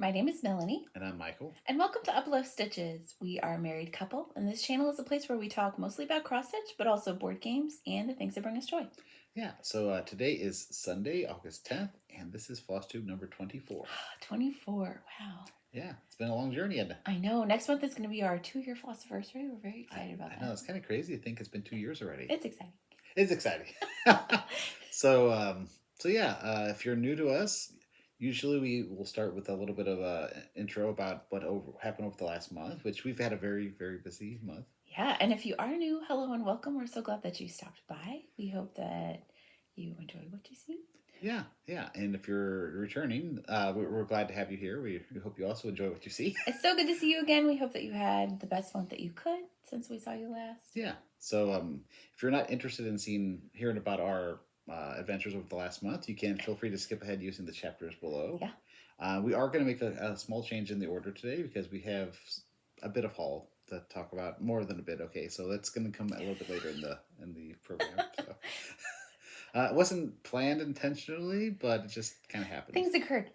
My name is Melanie. And I'm Michael. And welcome to Uplift Stitches. We are a married couple, and this channel is a place where we talk mostly about cross stitch, but also board games and the things that bring us joy. Yeah, so today is Sunday, August 10th, and this is Flosstube number 24. 24. Wow. Yeah, it's been a long journey. And I know. Next month is going to be our 2-year Flossiversary. We're very excited about that. I know, it's kind of crazy to think it's been 2 years already. It's exciting. It's exciting. So if you're new to us, usually we will start with a little bit of an intro about what happened over the last month, which we've had a very, very busy month. Yeah, and if you are new, hello and welcome. We're so glad that you stopped by. We hope that you enjoy what you see. Yeah. And if you're returning, we're glad to have you here. We hope you also enjoy what you see. It's so good to see you again. We hope that you had the best month that you could since we saw you last. Yeah. So if you're not interested in hearing about our adventures over the last month, you can feel free to skip ahead using the chapters below. Yeah. We are going to make a small change in the order today because we have a bit of haul to talk about, more than a bit. Okay, so that's going to come a little bit later in the program. So. It wasn't planned intentionally, but it just kind of happened. Things occurred.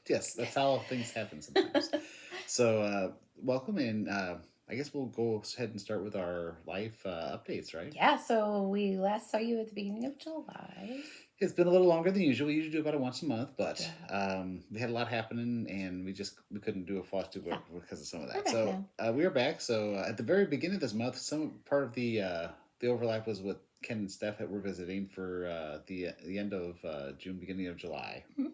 Yes, that's how things happen sometimes. So welcome, and I guess we'll go ahead and start with our life updates, right? Yeah, so we last saw you at the beginning of July. It's been a little longer than usual. We usually do about once a month, but we had a lot happening, and we couldn't do a Flosstube because of some of that. So we are back. So at the very beginning of this month, some part of the overlap was with Ken and Steph that were visiting for the end of June, beginning of July. Mm-hmm.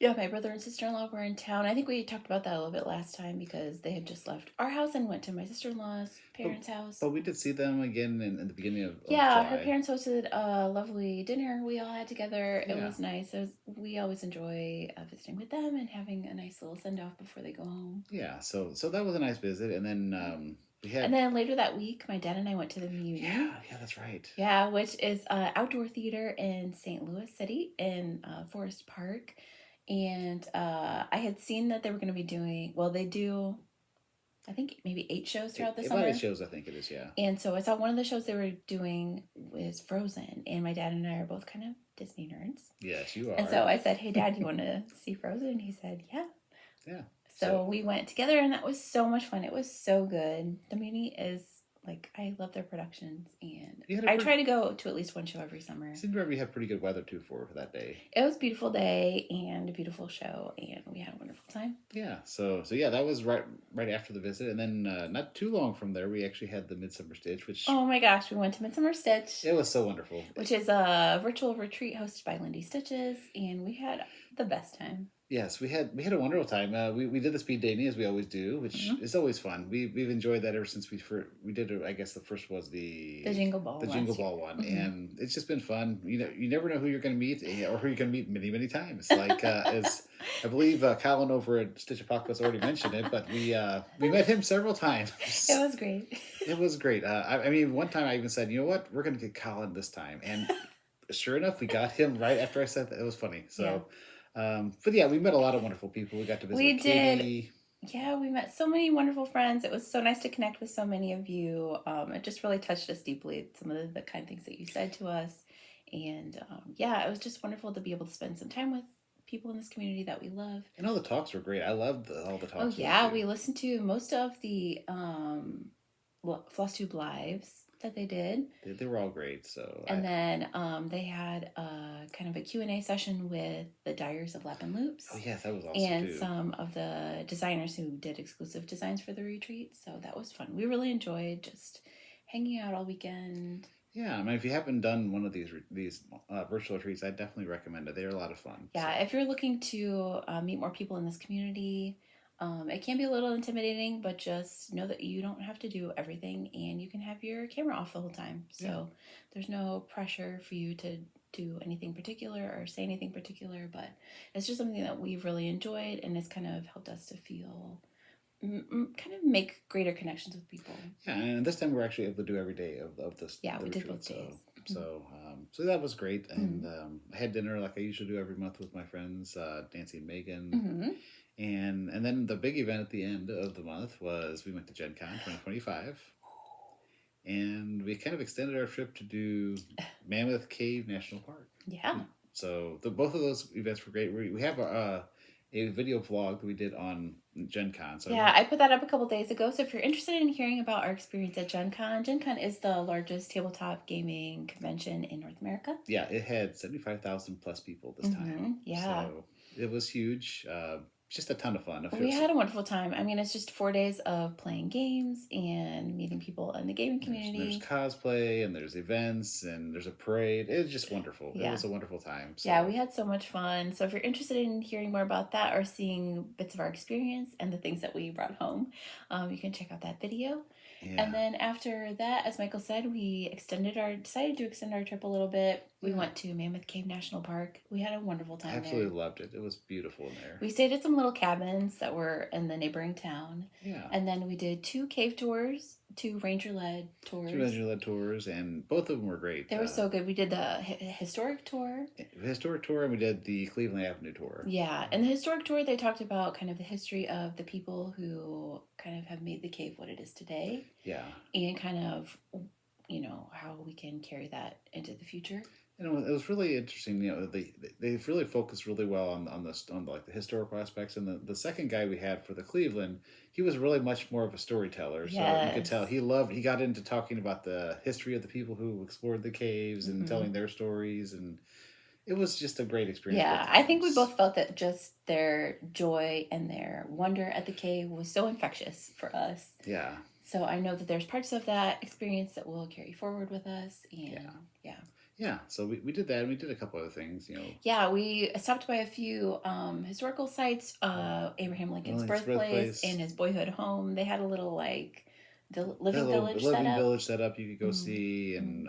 Yeah, my brother and sister-in-law were in town. I think we talked about that a little bit last time because they had just left our house and went to my sister-in-law's parents' house. But we did see them again in the beginning of July. Her parents hosted a lovely dinner we all had together. It was nice. We always enjoy visiting with them and having a nice little send-off before they go home. Yeah, so that was a nice visit. And then and then later that week, my dad and I went to the Muni. Yeah, that's right. Yeah, which is outdoor theater in St. Louis City in Forest Park. And I had seen that they were going to be doing, they do, I think maybe 8 shows throughout the summer. About 8 shows, I think it is, yeah. And so I saw one of the shows they were doing was Frozen. And my dad and I are both kind of Disney nerds. Yes, you are. And so I said, hey, Dad, you want to see Frozen? And he said, yeah. Yeah. So we went together, and that was so much fun. It was so good. The Muni is... I love their productions, and I try to go to at least one show every summer. Seemed to we had pretty good weather, too, for that day. It was a beautiful day and a beautiful show, and we had a wonderful time. Yeah, so that was right after the visit, and then not too long from there, we actually had the Midsummer Stitch, which... Oh my gosh, we went to Midsummer Stitch. It was so wonderful. Which is a virtual retreat hosted by Lindy Stitches, and we had the best time. Yes, we had a wonderful time. We did the speed dating as we always do, which is always fun. We've enjoyed that ever since we did it. I guess the first was the Jingle Ball. The Jingle Ball one, and it's just been fun. You never know who you're going to meet or who you're going to meet many times. Like as I believe Colin over at Stitch Apocalypse already mentioned it, but we met him several times. It was great. It was great. I mean, one time I even said, you know what, we're going to get Colin this time, and sure enough, we got him right after I said that. It was funny. So. Yeah. But yeah, we met a lot of wonderful people. We got to visit Katie. Yeah, we met so many wonderful friends. It was so nice to connect with so many of you. It just really touched us deeply, some of the kind things that you said to us. And it was just wonderful to be able to spend some time with people in this community that we love. And all the talks were great. I loved all the talks. Oh, yeah. We listened to most of the Flosstube lives that they did. They were all great. So and then they had kind of a Q&A session with the Dyers of Lap and Loops. Oh yes, that was awesome and some of the designers who did exclusive designs for the retreat. So that was fun. We really enjoyed just hanging out all weekend. Yeah, I mean, if you haven't done one of these virtual retreats, I definitely recommend it. They're a lot of fun. Yeah, if you're looking to meet more people in this community. It can be a little intimidating, but just know that you don't have to do everything, and you can have your camera off the whole time. So there's no pressure for you to do anything particular or say anything particular, but it's just something that we've really enjoyed, and it's kind of helped us to feel, kind of make greater connections with people. Yeah, and this time we're actually able to do every day of this. Yeah, we did both days. So that was great, and I had dinner like I usually do every month with my friends, Nancy and Megan. Mm-hmm. And then the big event at the end of the month was we went to Gen Con 2025. And we kind of extended our trip to do Mammoth Cave National Park. Yeah. So both of those events were great. We have a video vlog that we did on Gen Con. So yeah, I put that up a couple days ago. So if you're interested in hearing about our experience at Gen Con is the largest tabletop gaming convention in North America. Yeah, it had 75,000 plus people this time. Yeah. So it was huge. Just a ton of fun. We had a wonderful time. I mean, it's just 4 days of playing games and meeting people in the gaming community. There's cosplay and there's events and there's a parade. It was just wonderful. Yeah. It was a wonderful time. So. Yeah, we had so much fun. So if you're interested in hearing more about that or seeing bits of our experience and the things that we brought home, you can check out that video. Yeah. And then after that, as Michael said, we decided to extend our trip a little bit. We went to Mammoth Cave National Park. We had a wonderful time there. Absolutely loved it. It was beautiful in there. We stayed at some little cabins that were in the neighboring town. Yeah. And then we did 2 cave tours, 2 ranger-led tours. And both of them were great. They were so good. We did the historic tour. And we did the Cleveland Avenue tour. Yeah. And the historic tour, they talked about kind of the history of the people who kind of have made the cave what it is today. Yeah. And kind of, how we can carry that into the future. And it was really interesting. They really focused really well on the historical aspects. And the second guy we had for the Cleveland, he was really much more of a storyteller. Yes. So you could tell he got into talking about the history of the people who explored the caves and telling their stories, and it was just a great experience. Yeah, I think we both felt that just their joy and their wonder at the cave was so infectious for us. Yeah. So I know that there's parts of that experience that we'll carry forward with us. And yeah, so we did that, and we did a couple other things, Yeah, we stopped by a few historical sites, Abraham Lincoln's birthplace and his boyhood home. They had a little, living village set up you could go see, and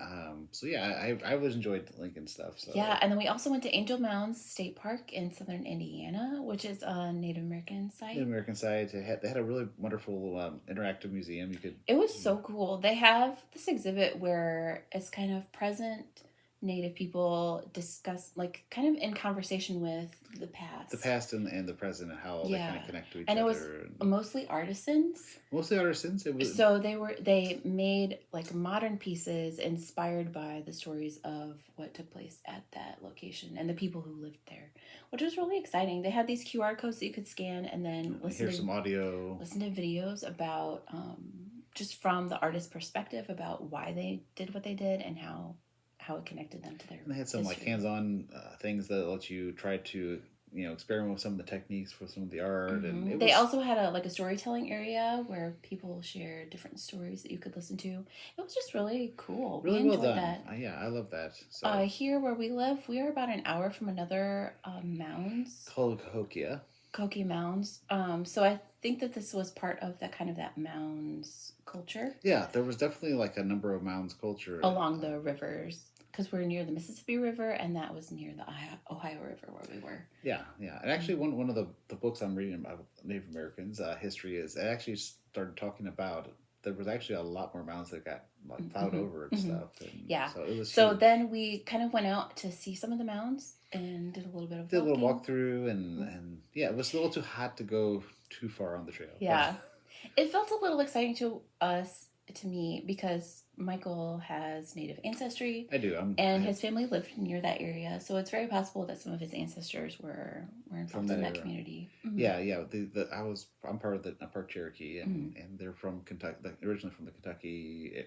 so yeah, I always enjoyed Lincoln stuff. So. Yeah, and then we also went to Angel Mounds State Park in southern Indiana, which is a Native American site. They had a really wonderful interactive museum. It was so cool. They have this exhibit where it's kind of present Native people discuss, kind of in conversation with the past. And the present, and how they kind of connect to each other. And it was mostly artisans. It was. So they made modern pieces inspired by the stories of what took place at that location and the people who lived there, which was really exciting. They had these QR codes that you could scan and then listen to videos about just from the artist's perspective about why they did what they did and how it connected them to their And they had some history. hands-on things that let you try to experiment with some of the techniques for some of the art. And they also had a storytelling area where people shared different stories that you could listen to. It was just really cool. Really well done. That. Yeah, I love that. So. Here where we live, we are about an hour from another mounds. Called Cahokia Mounds. So I think that this was part of that mounds culture. Yeah, there was definitely a number of mounds culture along the rivers. Because we're near the Mississippi River, and that was near the Ohio River where we were. Yeah. And actually, one of the books I'm reading about Native Americans history it actually started talking about there was actually a lot more mounds that got plowed over and stuff. And yeah. So it was. So then we kind of went out to see some of the mounds and did a little bit of walking. A little walkthrough, and yeah, it was a little too hot to go too far on the trail. Yeah, it felt a little exciting to me because Michael has Native ancestry. I do. His family lived near that area, so it's very possible that some of his ancestors were involved in that community. Mm-hmm. Yeah. I'm part of the part Cherokee, and they're from Kentucky, originally from the Kentucky,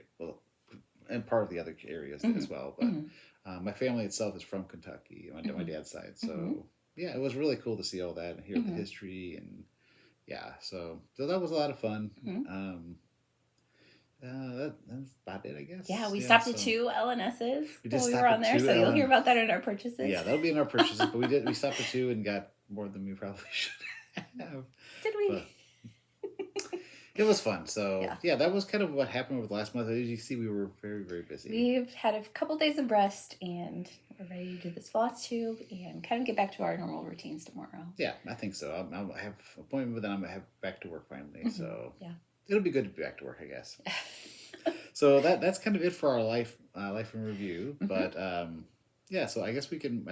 and part of the other areas as well. But my family itself is from Kentucky, my dad's side. So yeah, it was really cool to see all that and hear the history, and yeah, so that was a lot of fun. That's about it, I guess. Yeah, we stopped at 2 LNSs while we were on there, so you'll hear about that in our purchases. Yeah, that'll be in our purchases, but we stopped at 2 and got more than we probably should have. Did we? But it was fun. So yeah, that was kind of what happened over the last month. As you see, we were very, very busy. We've had a couple days of rest, and we're ready to do this Flosstube and kind of get back to our normal routines tomorrow. Yeah, I think so. I have an appointment, but then I'm going to have back to work finally. So yeah. It'll be good to be back to work, I guess. So that's kind of it for our life in review. But yeah, so I guess we can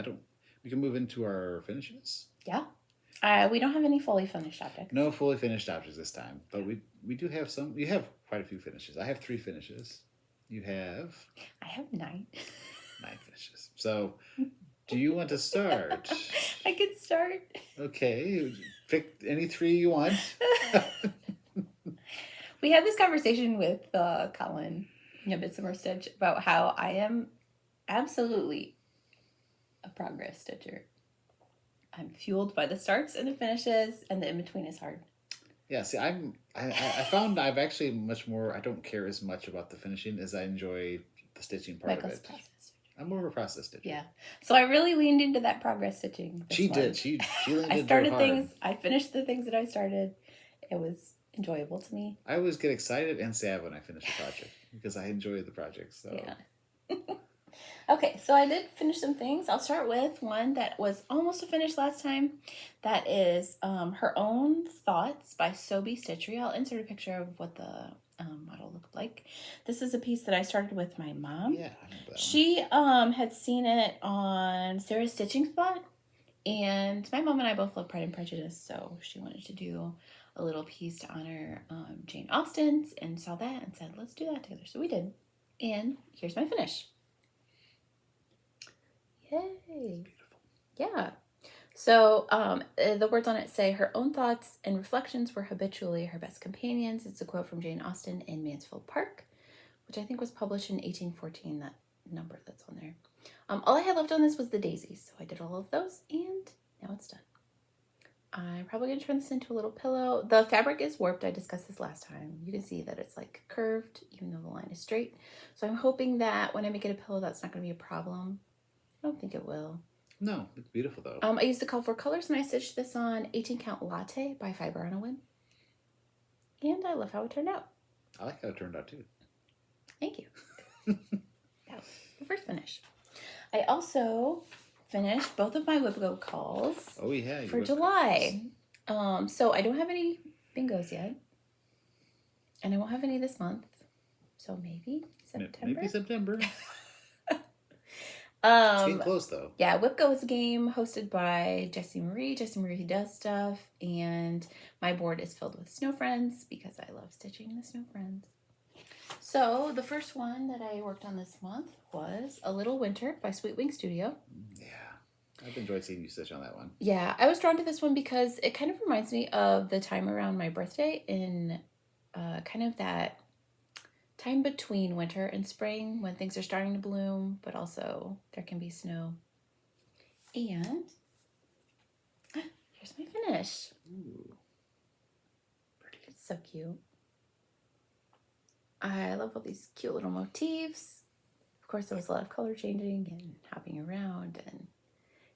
move into our finishes. Yeah. We don't have any fully finished objects. No fully finished objects this time, but we do have some. You have quite a few finishes. I have 3 finishes. You have? I have 9. 9 finishes. So, do you want to start? I can start. Okay, pick any 3 you want. We had this conversation with Colin, Midsummer Stitch, about how I am absolutely a progress stitcher. I'm fueled by the starts and the finishes, and the in-between is hard. Yeah, see, I found I've actually much more, I don't care as much about the finishing as I enjoy the stitching part of it. I'm more of a process stitcher. Yeah. So I really leaned into that progress stitching. She did. She leaned into I started things. I finished the things that I started. It was enjoyable to me. I always get excited and sad when I finish a project because I enjoy the project. So. Yeah. Okay, so I did finish some things. I'll start with one that was almost a finish last time. That is Her Own Thoughts by SewBe Stitchery. I'll insert a picture of what the model looked like. This is a piece that I started with my mom. Yeah, I know that She had seen it on Sarah's Stitching Spot, and my mom and I both love Pride and Prejudice, so she wanted to do a little piece to honor Jane Austen's, and saw that and said, let's do that together. So we did, and here's my finish. Yay! Yeah. So the words on it say, her own thoughts and reflections were habitually her best companions. It's a quote from Jane Austen in Mansfield Park, which I think was published in 1814, that number that's on there. All I had left on this was the daisies, so I did all of those, and now it's done. I'm probably going to turn this into a little pillow. The fabric is warped. I discussed this last time. You can see that it's like curved, even though the line is straight. So I'm hoping that when I make it a pillow, that's not going to be a problem. I don't think it will. No, it's beautiful though. I used the Call for Colors, and I stitched this on 18 count Latte by Fiber on a Whim. And I love how it turned out. I like how it turned out too. Thank you. That was the first finish. I also finished both of my Whip calls. Oh yeah, for July. So I don't have any bingos yet, and I won't have any this month. So maybe September. Maybe September. It's getting close though. Yeah, WhipGo is a game hosted by Jessie Marie. Jessie Marie does stuff, and my board is filled with snow friends because I love stitching the snow friends. So the first one that I worked on this month was A Little Winter by Sweet Wing Studio. Yeah, I've enjoyed seeing you stitch on that one. Yeah, I was drawn to this one because it kind of reminds me of the time around my birthday in kind of that time between winter and spring when things are starting to bloom, but also there can be snow. And here's my finish. Ooh, pretty. It's so cute. I love all these cute little motifs. Of course, there was a lot of color changing and hopping around and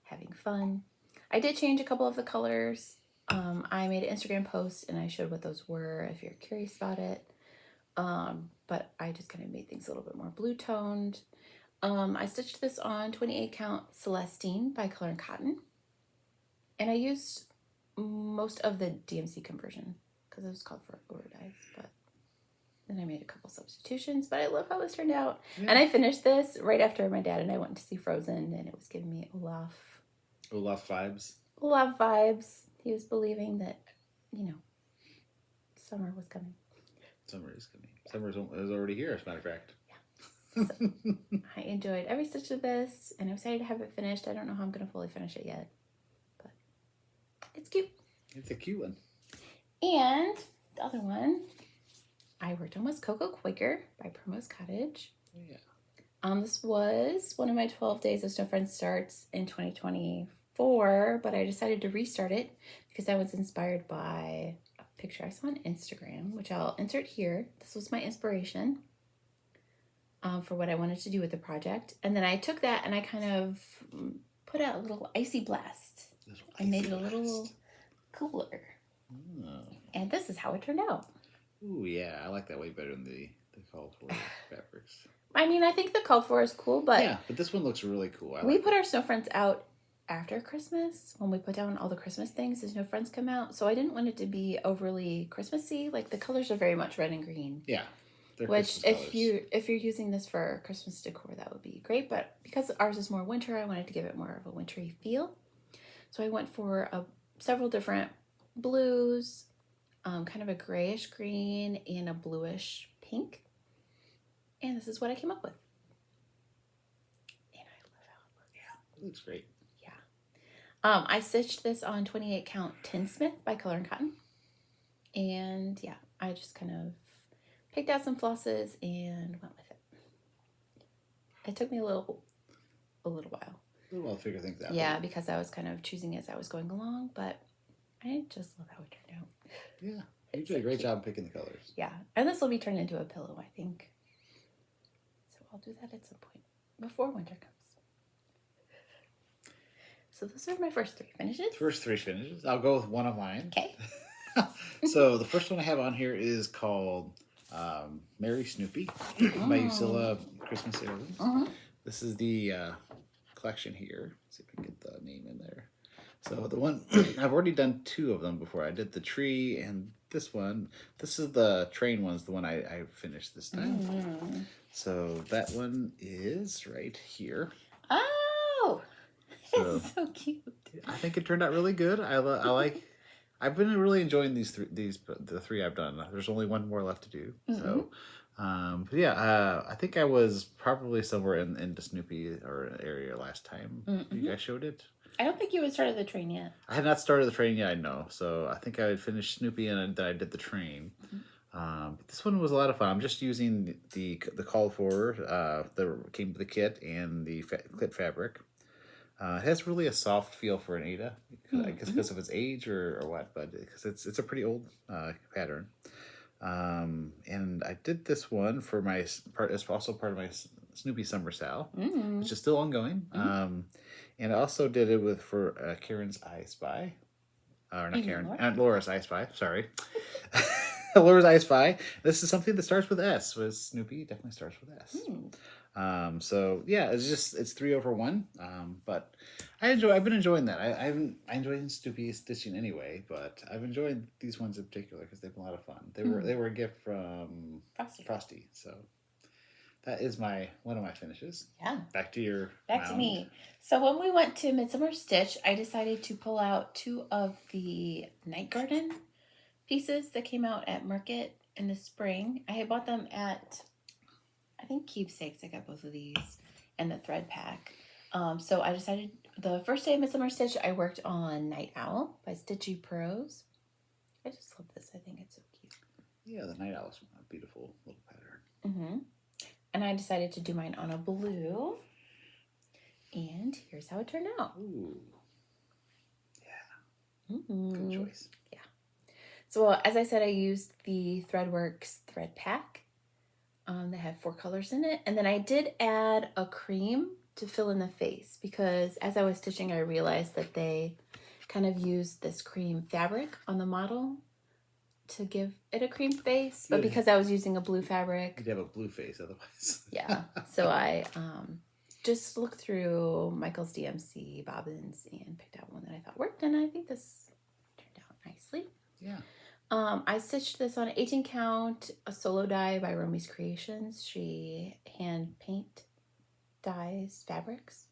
having fun. I did change a couple of the colors. I made an Instagram post and I showed what those were if you're curious about it. But I just kind of made things a little bit more blue toned. I stitched this on 28 count Celestine by Colour&Cotton. And I used most of the DMC conversion because it was called for overdyed, but then I made a couple substitutions, but I love how this turned out. Yeah. And I finished this right after my dad and I went to see Frozen, and it was giving me Olaf vibes. Olaf vibes. He was believing that, summer was coming. Summer is coming. Summer is already here, as a matter of fact. Yeah. So, I enjoyed every stitch of this, and I'm excited to have it finished. I don't know how I'm going to fully finish it yet, but it's cute. It's a cute one. And the other one I worked on was Quaker by Primrose Cottage. Yeah. This was one of my 12 Days of Snow Friends starts in 2024, but I decided to restart it because I was inspired by a picture I saw on Instagram, which I'll insert here. This was my inspiration for what I wanted to do with the project. And then I took that and I kind of put out a little icy blast. I made it a little cooler. Oh. And this is how it turned out. Ooh, yeah. I like that way better than the called for fabrics. I mean, I think the called for is cool, but... Yeah, but this one looks really cool. We put our Snow Friends out after Christmas. When we put down all the Christmas things, the Snow Friends come out. So I didn't want it to be overly Christmassy. Like, the colors are very much red and green. Yeah. Which, if you're using this for Christmas decor, that would be great. But because ours is more winter, I wanted to give it more of a wintry feel. So I went for several different blues, kind of a grayish green, and a bluish pink. And this is what I came up with. And I love how it looks. Yeah, it looks great. Yeah. I stitched this on 28 count Tinsmith by Colour&Cotton. And yeah, I just kind of picked out some flosses and went with it. It took me a little while. A little while to figure things out. Yeah, because I was kind of choosing as I was going along, but I just love how it turned out. Yeah, you did a great job picking the colors. Yeah, and this will be turned into a pillow, I think. So I'll do that at some point before winter comes. So those are my first 3 finishes. First 3 finishes. I'll go with one of mine. Okay. So the first one I have on here is called Merry Snoopy by Bucilla Christmas Heirloom. This is the collection here. Let's see if I can get the name in there. So the one, I've already done 2 of them before. I did the tree and this one. This is the train one's the one I finished this time. So that one is right here. Oh, it's so cute. I think it turned out really good. I like. I've been really enjoying the 3 I've done. There's only one more left to do. So, but yeah, I think I was probably somewhere in the Snoopy or area last time you guys showed it. I don't think you had started the train yet. I had not started the train yet, I know. So I think I had finished Snoopy and then I did the train. But this one was a lot of fun. I'm just using the call for that came with the kit and the kit fabric. It has really a soft feel for an Aida, I guess because of its age or what, but because it's a pretty old pattern. And I did this one for my part. It's also part of my Snoopy Summer Sale, which is still ongoing. And I also did it for Karen's I Spy, or not Karen, Laura's I Spy. Sorry, Laura's I Spy. This is something that starts with S. With Snoopy, definitely starts with S. So yeah, it's 3 over 1. But I've been enjoying that. I enjoy Snoopy stitching anyway, but I've enjoyed these ones in particular because they've been a lot of fun. They were a gift from Frosty. So that is one of my finishes. Yeah. Back to me. So when we went to Midsummer Stitch, I decided to pull out 2 of the Night Garden pieces that came out at Market in the spring. I had bought them at, I think, Keepsakes. I got both of these and the thread pack. So I decided the first day of Midsummer Stitch, I worked on Night Owl by Stitchy Prose. I just love this. I think it's so cute. Yeah, the Night Owl is a beautiful little pattern. And I decided to do mine on a blue. And here's how it turned out. Ooh. Yeah. Good choice. Yeah. So as I said, I used the Threadworks thread pack. They have 4 colors in it. And then I did add a cream to fill in the face because as I was stitching, I realized that they kind of used this cream fabric on the model to give it a cream face. But because I was using a blue fabric... You'd have a blue face otherwise. Yeah. So I just looked through Michael's DMC bobbins and picked out one that I thought worked. And I think this turned out nicely. Yeah. I stitched this on 18 count, a solo die by Romy's Creations. She hand paint dyes fabrics,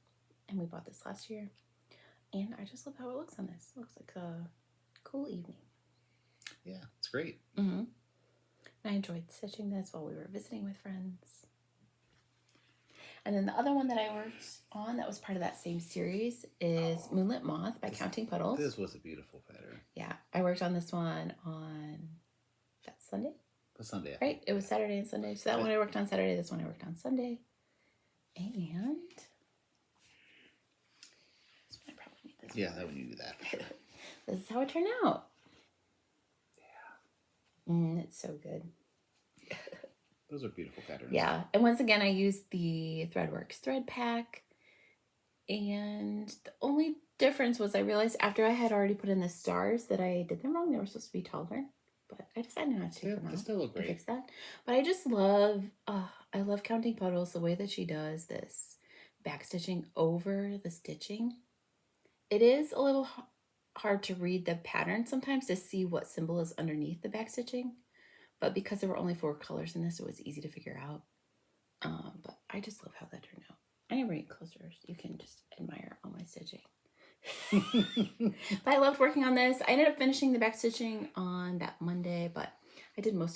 and we bought this last year. And I just love how it looks on this. It looks like a cool evening. Yeah, it's great. I enjoyed stitching this while we were visiting with friends. And then the other one that I worked on that was part of that same series is Moonlit Moth by Counting Puddles. This was a beautiful pattern. Yeah, I worked on this one on that Sunday. The Sunday. Right, it was Saturday and Sunday. So that one I worked on Saturday, this one I worked on Sunday. And this one I probably need this. Yeah, that one you do that. For sure. This is how it turned out. Yeah. It's so good. Those are beautiful patterns. Yeah, and once again, I used the Threadworks thread pack. And the only difference was I realized after I had already put in the stars that I did them wrong. They were supposed to be taller. But I decided not to take them out. They still look great. Fix that. But I just love, I love Counting Puddles, the way that she does this back stitching over the stitching. It is a little hard to read the pattern sometimes to see what symbol is underneath the back stitching. But because there were only 4 colors in this, it was easy to figure out. But I just love how that turned out. I never get closer. You can just admire all my stitching. But I loved working on this. I ended up finishing the back stitching on that Monday, but I did I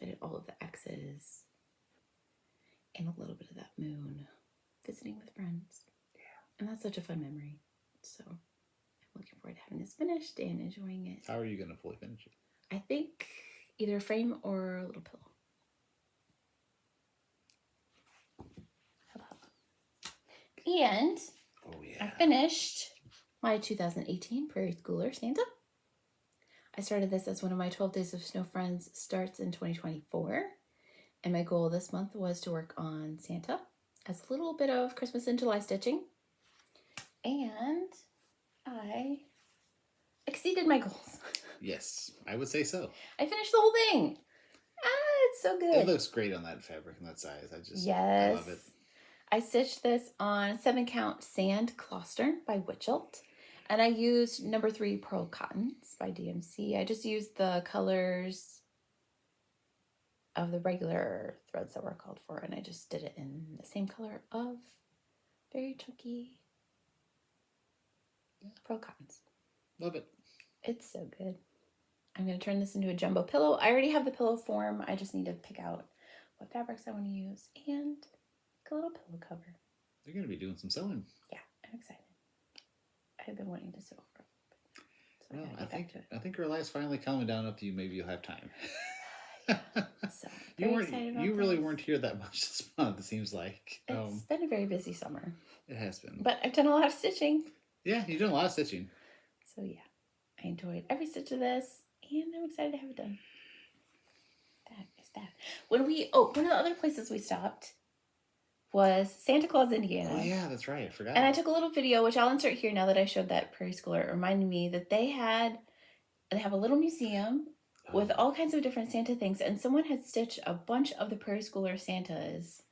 did all of the X's and a little bit of that moon visiting with friends. Yeah. And that's such a fun memory. So I'm looking forward to having this finished and enjoying it. How are you going to fully finish it? I think either a frame or a little pillow. And I finished my 2018 Prairie Schooler Santa. I started this as one of my 12 Days of Snow Friends starts in 2024. And my goal this month was to work on Santa as a little bit of Christmas in July stitching. And I exceeded my goals. Yes, I would say so. I finished the whole thing. It's so good. It looks great on that fabric and that size. I love it. I stitched this on 7-count Sand Closter by Whitchelt. And I used number 3 Pearl Cottons by DMC. I just used the colors of the regular threads that were called for. And I just did it in the same color of very chunky Pearl Cottons. Love it. It's so good. I'm going to turn this into a jumbo pillow. I already have the pillow form. I just need to pick out what fabrics I want to use and a little pillow cover. You're going to be doing some sewing. Yeah, I'm excited. I've been wanting to sew for a little bit. So I think your life's finally calming down up to you. Maybe you'll have time. So you really weren't here that much this month, it seems like. It's been a very busy summer. It has been. But I've done a lot of stitching. Yeah, you've done a lot of stitching. So yeah, I enjoyed every stitch of this, and I'm excited to have it done. That is that. One of the other places we stopped was Santa Claus, Indiana. Oh yeah, that's right. I forgot. And I took a little video, which I'll insert here now that I showed that Prairie Schooler. It reminded me that they have a little museum with all kinds of different Santa things, and someone had stitched a bunch of the Prairie Schooler Santas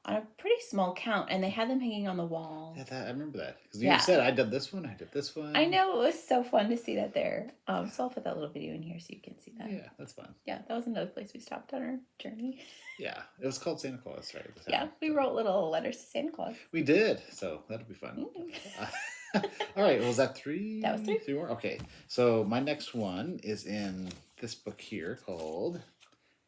on a pretty small count, and they had them hanging on the wall. Yeah, I remember that. Because you said, I did this one, I know, it was so fun to see that there. So I'll put that little video in here so you can see that. Yeah, that's fun. Yeah, that was another place we stopped on our journey. Yeah, it was called Santa Claus, right? Yeah, we wrote little letters to Santa Claus. We did, so that'll be fun. All right, was that 3? That was 3. 3 more? Okay, so my next one is in this book here called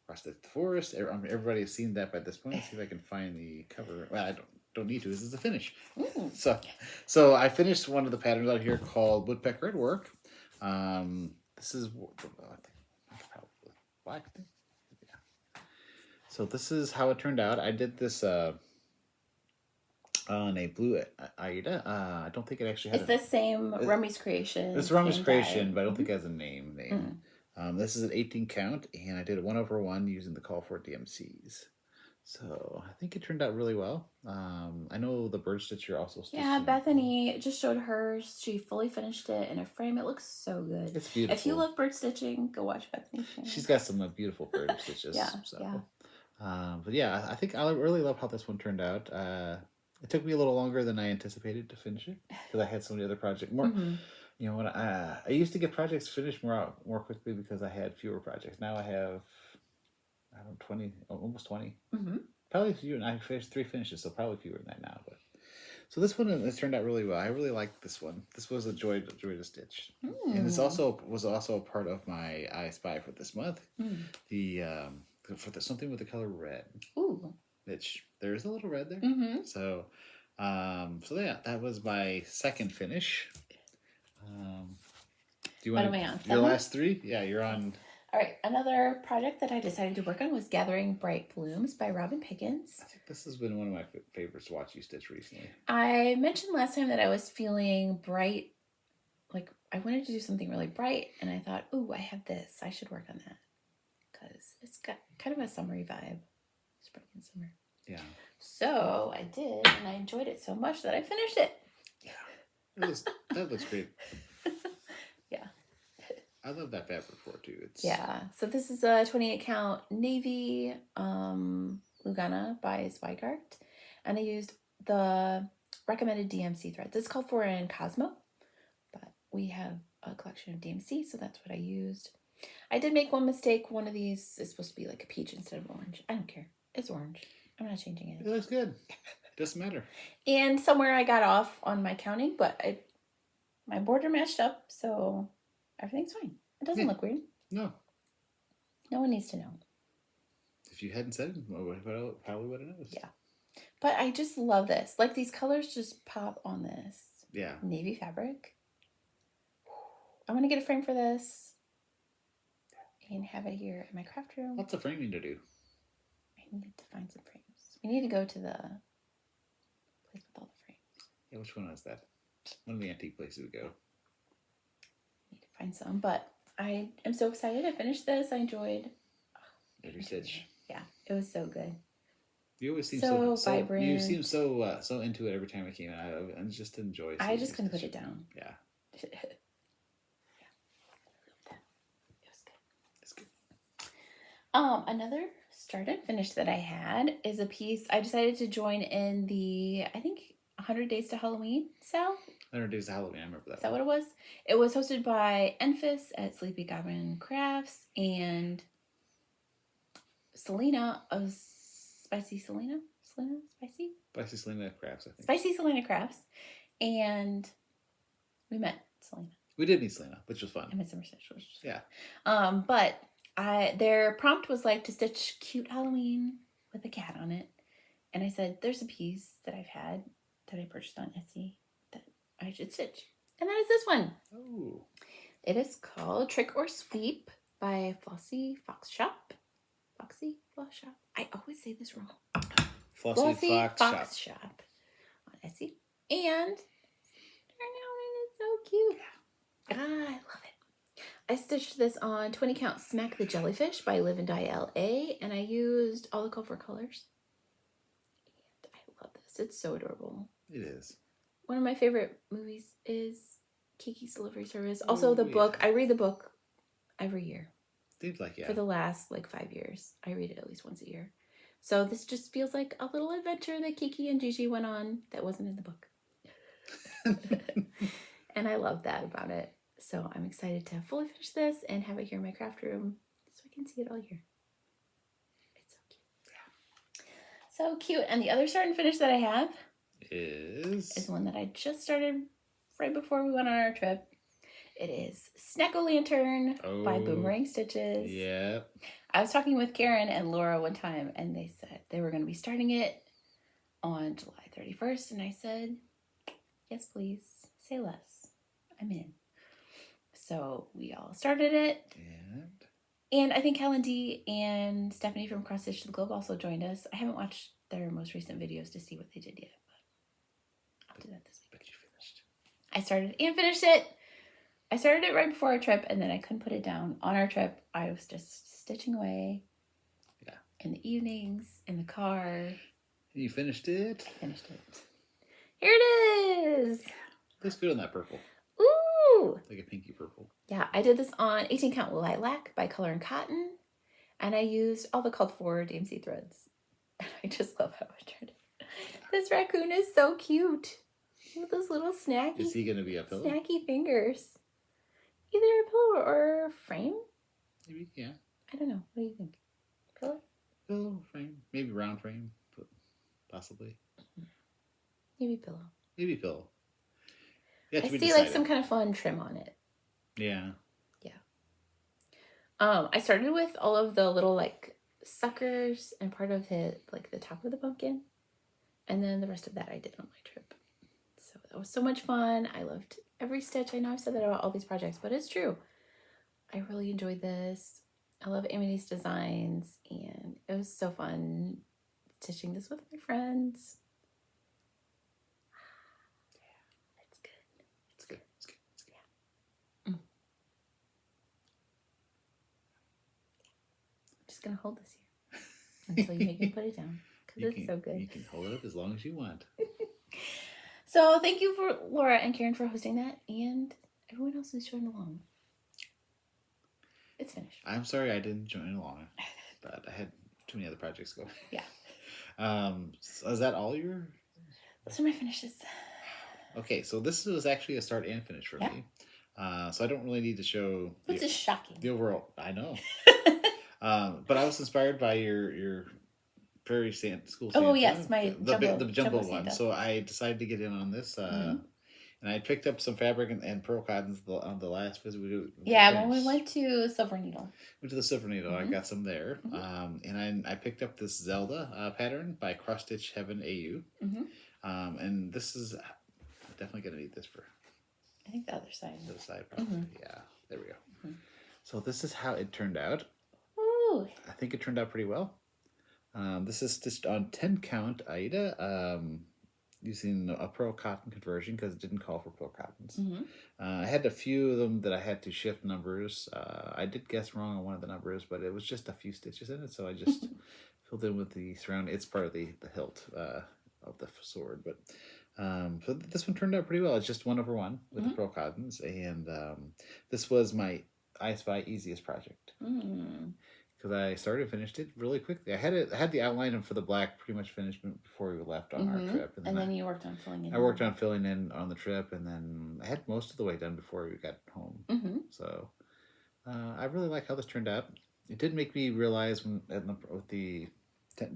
Across the Forest. Everybody has seen that by this point. Let's see if I can find the cover. Well, I don't need to. This is the finish. So I finished one of the patterns out here called Woodpecker at Work. This is probably black. Yeah. So this is how it turned out. I did this on a blue aida. I don't think it actually has. It's the same Romy's creation. It's Romy's creation, but I don't think it has a name. This is an 18 count, and I did a 1/1 using the call for DMCs. So I think it turned out really well. I know the bird stitcher also stitched. Yeah, Bethany just showed hers. She fully finished it in a frame. It looks so good. It's beautiful. If you love bird stitching, go watch Bethany's channel. She's got some beautiful bird stitches. But yeah, I think I really love how this one turned out. It took me a little longer than I anticipated to finish it because I had so many other projects. You know, when I used to get projects finished more quickly because I had fewer projects. Now I have 20, almost 20. Probably fewer. And I finished 3 finishes, so probably fewer than that now. But so this one has turned out really well. I really liked this one. This was a joy to stitch, and this was also a part of my I Spy for this month. Something with the color red. Ooh. Which there is a little red there. So yeah, that was my second finish. Do you want your last 3? Yeah, you're on. All right, another project that I decided to work on was Gathering Bright Blooms by Robin Pickens. I think this has been one of my favorites to watch you stitch recently. I mentioned last time that I was feeling bright, like I wanted to do something really bright, and I thought, ooh, I have this. I should work on that because it's got kind of a summery vibe. Spring and summer. Yeah. So I did, and I enjoyed it so much that I finished it. Yeah. That looks great. Yeah. I love that fabric for it too. So this is a 28 count navy Lugana by Zweigart, and I used the recommended DMC threads. It's called for in Cosmo, but we have a collection of DMC, so that's what I used. I did make one mistake. One of these is supposed to be like a peach instead of orange. I don't care. It's orange. I'm not changing it. It looks good. Doesn't matter. And somewhere I got off on my counting, but my border matched up, so everything's fine. It doesn't look weird. No. No one needs to know. If you hadn't said it, probably would have noticed. Yeah. But I just love this. Like, these colors just pop on this. Yeah. Navy fabric. I'm going to get a frame for this and have it here in my craft room. Lots of framing to do. I need to find some frames. We need to go to the place with all the frames. Yeah, which one is that? One of the antique places we go. Need to find some, but I am so excited to finish this. I enjoyed every stitch. Yeah, it was so good. You always seem so vibrant. You seem so into it every time I came in. I just enjoy. I just couldn't put it down. Yeah. Yeah. It's good. Another start and finish that I had is a piece. I decided to join in the, I think, 100 Days to Halloween sale. 100 Days to Halloween, I remember that. Is that what it was? It was hosted by Enfys at Sleepy Goblin Crafts and Selena of Spicy Selena? Spicy? Spicy Selena Crafts, I think. Spicy Selena Crafts. And we met Selena. We did meet Selena, which was fun. I met Summer Stitch, which was yeah. fun. But their prompt was like to stitch cute Halloween with a cat on it. And I said, there's a piece that I've had that I purchased on Etsy that I should stitch. And that is this one. Oh. It is called Trick or Sweep by Flossie Fox Shop. Foxy Floss Shop. I always say this wrong. Flossie Fox Shop on Etsy. And it's so cute. I love it. I stitched this on 20 Count Smack the Jellyfish by Live and Die LA, and I used all the Quaker colors. And I love this. It's so adorable. It is. One of my favorite movies is Kiki's Delivery Service. Also, the book. I read the book every year. For the last 5 years. I read it at least once a year. So this just feels like a little adventure that Kiki and Gigi went on that wasn't in the book. And I love that about it. So I'm excited to fully finish this and have it here in my craft room so I can see it all year. It's so cute. Yeah. So cute. And the other start and finish that I have is one that I just started right before we went on our trip. It is Snack-O-Lantern by Boomerang Stitches. Yeah. I was talking with Karen and Laura one time, and they said they were going to be starting it on July 31st. And I said, yes, please. Say less. I'm in. So we all started it. And I think Helen D and Stephanie from Cross Stitch the Globe also joined us. I haven't watched their most recent videos to see what they did yet, but I'll do that this week. But you finished. I started and finished it. I started it right before our trip, and then I couldn't put it down. On our trip, I was just stitching away. Yeah. In the evenings, in the car. And you finished it? I finished it. Here it is. Looks good on that purple. Ooh. Like a pinky purple. Yeah, I did this on 18 Count Lilac by Colour&Cotton, and I used all the called for DMC threads. I just love how it turned out. This raccoon is so cute. With those little snacky. Is he going to be a pillow? Snacky fingers. Either a pillow or a frame? Maybe, yeah. I don't know. What do you think? Pillow? Pillow, frame. Maybe round frame. Possibly. Maybe pillow. Maybe pillow. I see some kind of fun trim on it. Yeah. Yeah. I started with all of the little suckers and part of the top of the pumpkin. And then the rest of that I did on my trip. So that was so much fun. I loved every stitch. I know I've said that about all these projects, but it's true. I really enjoyed this. I love Amity's designs, and it was so fun stitching this with my friends. Yeah, it's good. It's good. It's good. It's good. Yeah. I'm just gonna hold this here until you make me put it down because it's so good. You can hold it up as long as you want. So thank you for Laura and Karen for hosting that, and everyone else who's joined along. It's finished. I'm sorry I didn't join along, but I had too many other projects going. Yeah. So is that all your? Those are my finishes. Okay, so this was actually a start and finish for me. So I don't really need to show. Which is shocking. The overall, I know. But I was inspired by your Prairie Santa School Santa. Oh yes, the jumbo one. Santa. So I decided to get in on this. And I picked up some fabric and pearl cottons on the last visit we did. Yeah, when we went to Silver Needle. Went to the Silver Needle. I got some there. And I picked up this Zelda pattern by Cross Stitch Heaven AU. And this is definitely going to need this for I think the other side. the other side, probably. Mm-hmm. Yeah, there we go. Mm-hmm. So this is how it turned out. Ooh. I think it turned out pretty well. This is stitched on 10 count aida, using a pearl cotton conversion because it didn't call for pearl cottons. Mm-hmm. I had a few of them that I had to shift numbers. I did guess wrong on one of the numbers, but it was just a few stitches in it, so I just filled in with the surround. It's part of the hilt of the sword, but so this one turned out pretty well. It's just 1/1 with the pearl cottons, and this was my I Spy easiest project. Because I started and finished it really quickly. I had the outline for the black pretty much finished before we left on our trip. And then you worked on filling in. I worked on filling in on the trip, and then I had most of the way done before we got home. So I really like how this turned out. It did make me realize with the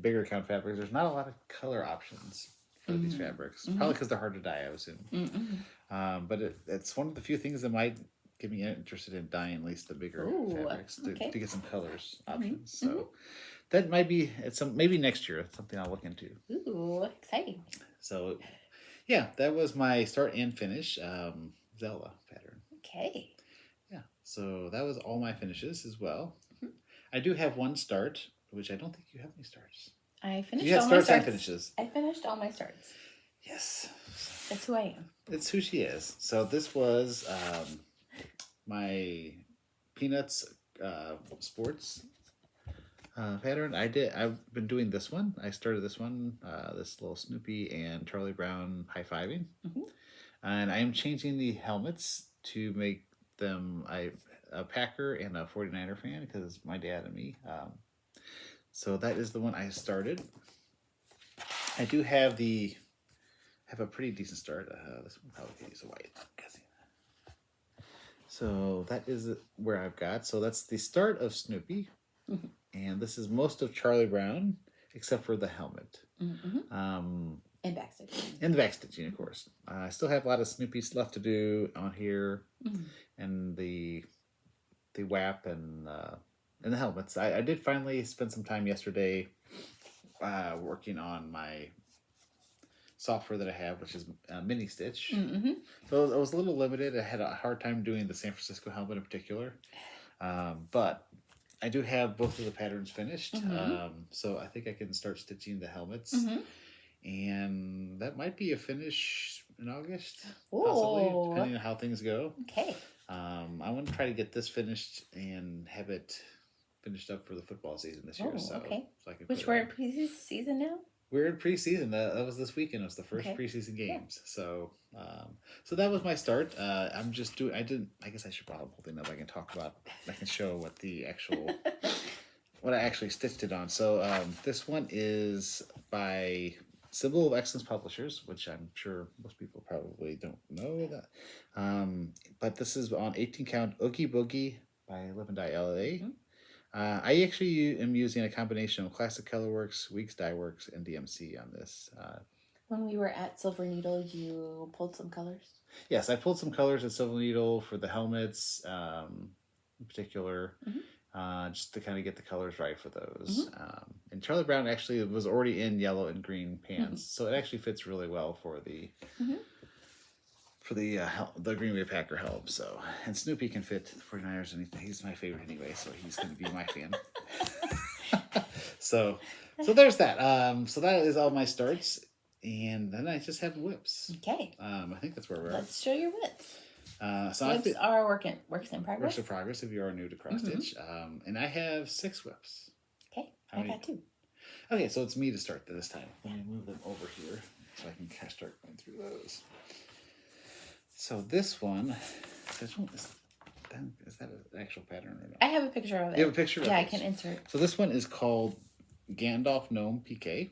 bigger count fabrics, there's not a lot of color options for these fabrics. Probably because they're hard to dye, I would assume. But it's one of the few things that might get me interested in dyeing at least the bigger fabrics to get some colors options. So that might be maybe next year. It's something I'll look into. Ooh, exciting! So yeah, that was my start and finish Zelda pattern. Okay. Yeah, so that was all my finishes as well. I do have one start, which I don't think you have any starts. I finished you had all starts my and starts. finishes. I finished all my starts. Yes. That's who I am. It's who she is. So this was my Peanuts sports pattern. I've been doing this one. I started this one, this little Snoopy and Charlie Brown high-fiving. And I am changing the helmets to make them a Packer and a 49er fan because it's my dad and me. So that is the one I started. I do have a pretty decent start. This one probably can use a white. So that is where I've got. So that's the start of Snoopy. And this is most of Charlie Brown, except for the helmet. And backstitching. And the backstitching, of course. I still have a lot of Snoopy's left to do on here. And the WAP and the helmets. I did finally spend some time yesterday working on my software that I have, which is Mini Stitch. So I was a little limited. I had a hard time doing the San Francisco helmet in particular. But I do have both of the patterns finished. So I think I can start stitching the helmets. And that might be a finish in August, possibly, depending on how things go. Okay. I want to try to get this finished and have it finished up for the football season this year. So I can Which we're in preseason now? We're in preseason. That was this weekend. It was the first preseason games. So so that was my start. I'm just doing. I guess I should probably hold it up. I can talk about. I can show what the actual what I actually stitched it on. So this one is by Symbol of Excellence Publishers, which I'm sure most people probably don't know that. But this is on 18 count Oogie Boogie by Live and Dye LA. I actually am using a combination of Classic Colorworks, Weeks Dye Works, and DMC on this. When we were at Silver Needle, you pulled some colors? Yes, I pulled some colors at Silver Needle for the helmets in particular, just to kind of get the colors right for those. And Charlie Brown actually was already in yellow and green pants, so it actually fits really well for the the Green Bay Packer helm. So, and Snoopy can fit the 49ers, and he's my favorite anyway, so he's going to be my fan. So there's that. So that is all my starts, and then I just have whips. Okay. I think that's where we're at. Let's show your whips. So whips are works in progress. Works in progress if you are new to cross stitch. And I have 6 whips. Okay, I got 2. Okay, so it's me to start this time. Let me move them over here so I can kind of start going through those. So this one is that an actual pattern or not? I have a picture of it. You have a picture of it? Yeah, I can insert. So this one is called Gandalf Gnome PK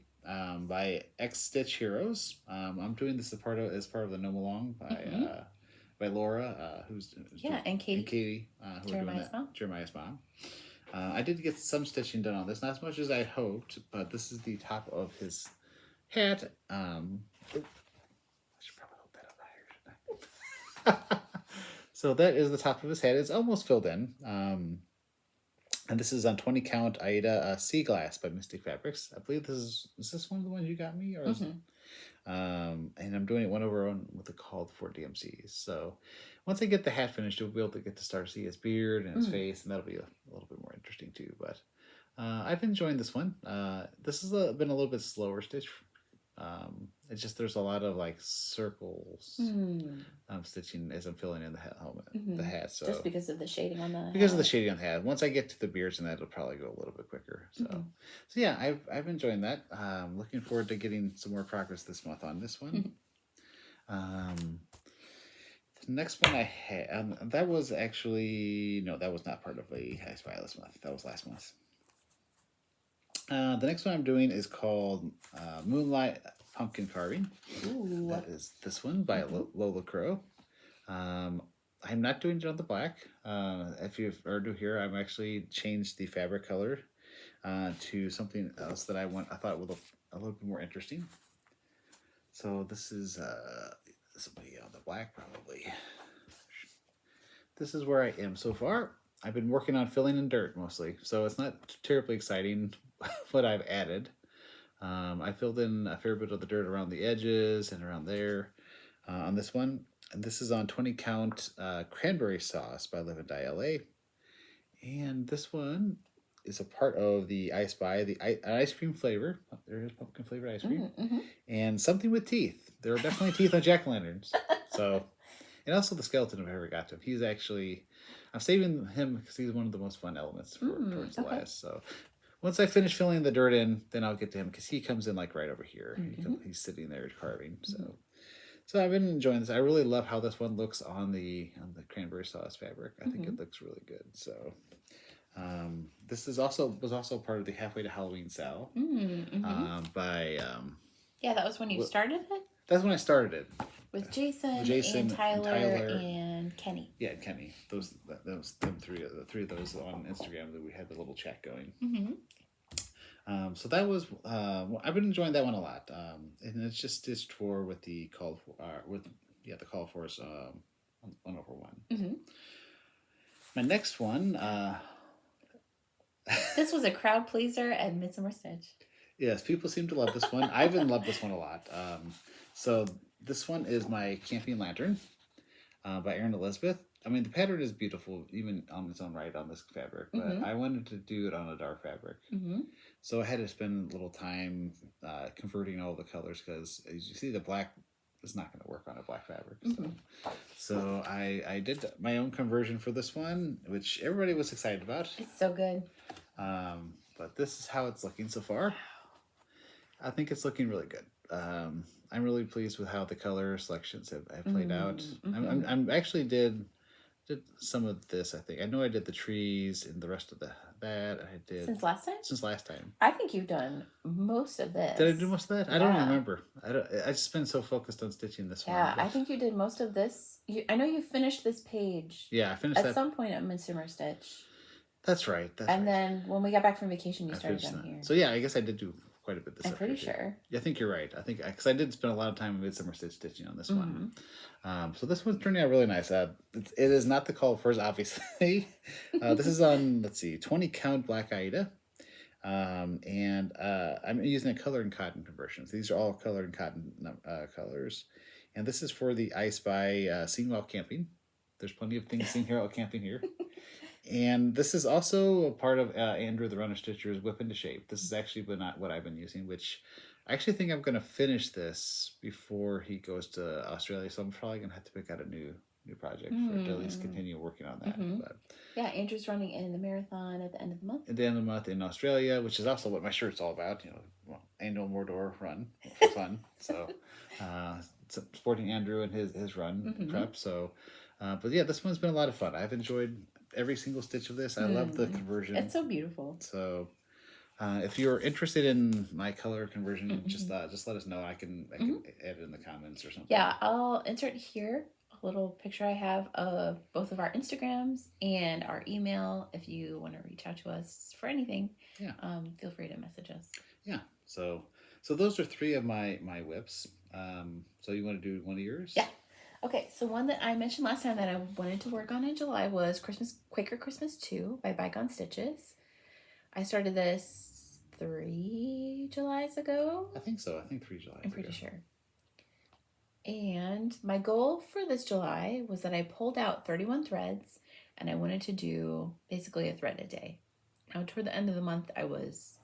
by X Stitch Heroes. I'm doing this as part of the Gnome Along by Laura, who's and Katie, who are doing that. Jeremiah's mom. I did get some stitching done on this, not as much as I hoped, but this is the top of his hat. So that is the top of his head. It's almost filled in. And this is on 20 count Aida Sea Glass by Mystic Fabrics. I believe is this one of the ones you got me? Or And I'm doing it one over on with the called for DMCs. So once I get the hat finished, you'll be able to get to start to see his beard and his face, and that'll be a little bit more interesting too. But I've been enjoying this one. This has been a little bit slower stitch. It's just there's a lot of like circles stitching as I'm filling in the helmet, the hat. So just because of the shading on the of the shading on the hat. Once I get to the beards and that, it'll probably go a little bit quicker. So so yeah, I've been enjoying that. Looking forward to getting some more progress this month on this one. The next one I had that was actually that was not part of the I Spy this month. That was last month. The next one I'm doing is called Moonlight Pumpkin Carving. Ooh. That is this one by Lola Crow. I'm not doing it on the black. If you've heard to here, I've actually changed the fabric color to something else that I thought would look a little bit more interesting. So this is this will be on the black probably. This is where I am so far. I've been working on filling in dirt mostly, so it's not terribly exciting what I've added. I filled in a fair bit of the dirt around the edges and around there on this one. And this is on 20 count cranberry sauce by Live and Die LA. And this one is a part of the I Spy, the ice cream flavor. Oh, there is pumpkin flavored ice cream. And something with teeth. There are definitely teeth on jack-o'-lanterns. So, and also the skeleton if I ever got to him. He's actually, I'm saving him because he's one of the most fun elements towards the last. So once I finish filling the dirt in, then I'll get to him because he comes in like right over here. He's sitting there carving. So I've been enjoying this. I really love how this one looks on the cranberry sauce fabric. I think it looks really good. So this was also part of the Halfway to Halloween sale by yeah, that was when you started it. That's when I started it. With Jason and Tyler and Kenny. Yeah, Kenny. Those three of those on Instagram that we had the little chat going. So that was I've been enjoying that one a lot. And it's just stitched for with the call for the call for is 1/1. My next one. This was a crowd pleaser at Midsummer Stitch. Yes, people seem to love this one. I've been loved this one a lot. So this one is my Camping Lantern by Erin Elizabeth. I mean, the pattern is beautiful, even on its own right on this fabric, but I wanted to do it on a dark fabric. So I had to spend a little time converting all the colors because, as you see, the black is not going to work on a black fabric. So I did my own conversion for this one, which everybody was excited about. It's so good. But this is how it's looking so far. I think it's looking really good. I'm really pleased with how the color selections have played out. I'm actually did some of this. I think I know I did the trees and the rest of that I did since last time. I think you've done most of this. Did I do most of that? I don't remember. I just been so focused on stitching this one. Yeah, I think you did most of this. I know you finished this page. Yeah, I finished at some point at Midsummer Stitch. That's right. Then when we got back from vacation, you started down here. So yeah, I guess I did do quite a bit this. I'm pretty sure. Yeah, I think you're right. I think because I did spend a lot of time in Midsummer Stitch stitching on this one. So this one's turning out really nice. It is not the call for obviously. This is on 20 count black aida, and I'm using a Colour&Cotton conversions. These are all Colour&Cotton colors, and this is for the I Spy Seen While Camping. There's plenty of things seen here while camping here. And this is also a part of Andrew the Runner Stitcher's Whip into Shape. This is actually not what I've been using, which I actually think I'm going to finish this before he goes to Australia. So I'm probably going to have to pick out a new project for to at least continue working on that. But, yeah, Andrew's running in the marathon at the end of the month. At the end of the month in Australia, which is also what my shirt's all about. Annual Mordor run for fun. So supporting Andrew and his run prep. So, but yeah, this one's been a lot of fun. I've enjoyed every single stitch of this. I love the conversion. It's so beautiful. So if you're interested in my color conversion, just let us know. I can add it in the comments or something. Yeah, I'll insert here a little picture I have of both of our Instagrams and our email. If you want to reach out to us for anything, feel free to message us. Yeah. So those are three of my whips. So you want to do one of yours? Yeah. Okay, so one that I mentioned last time that I wanted to work on in July was Quaker Christmas 2 by Bygone Stitches. I started this 3 Julys ago. I think so. I think 3 Julys I'm pretty ago. sure. And my goal for this July was that I pulled out 31 threads and I wanted to do basically a thread a day. Now, toward the end of the month, I was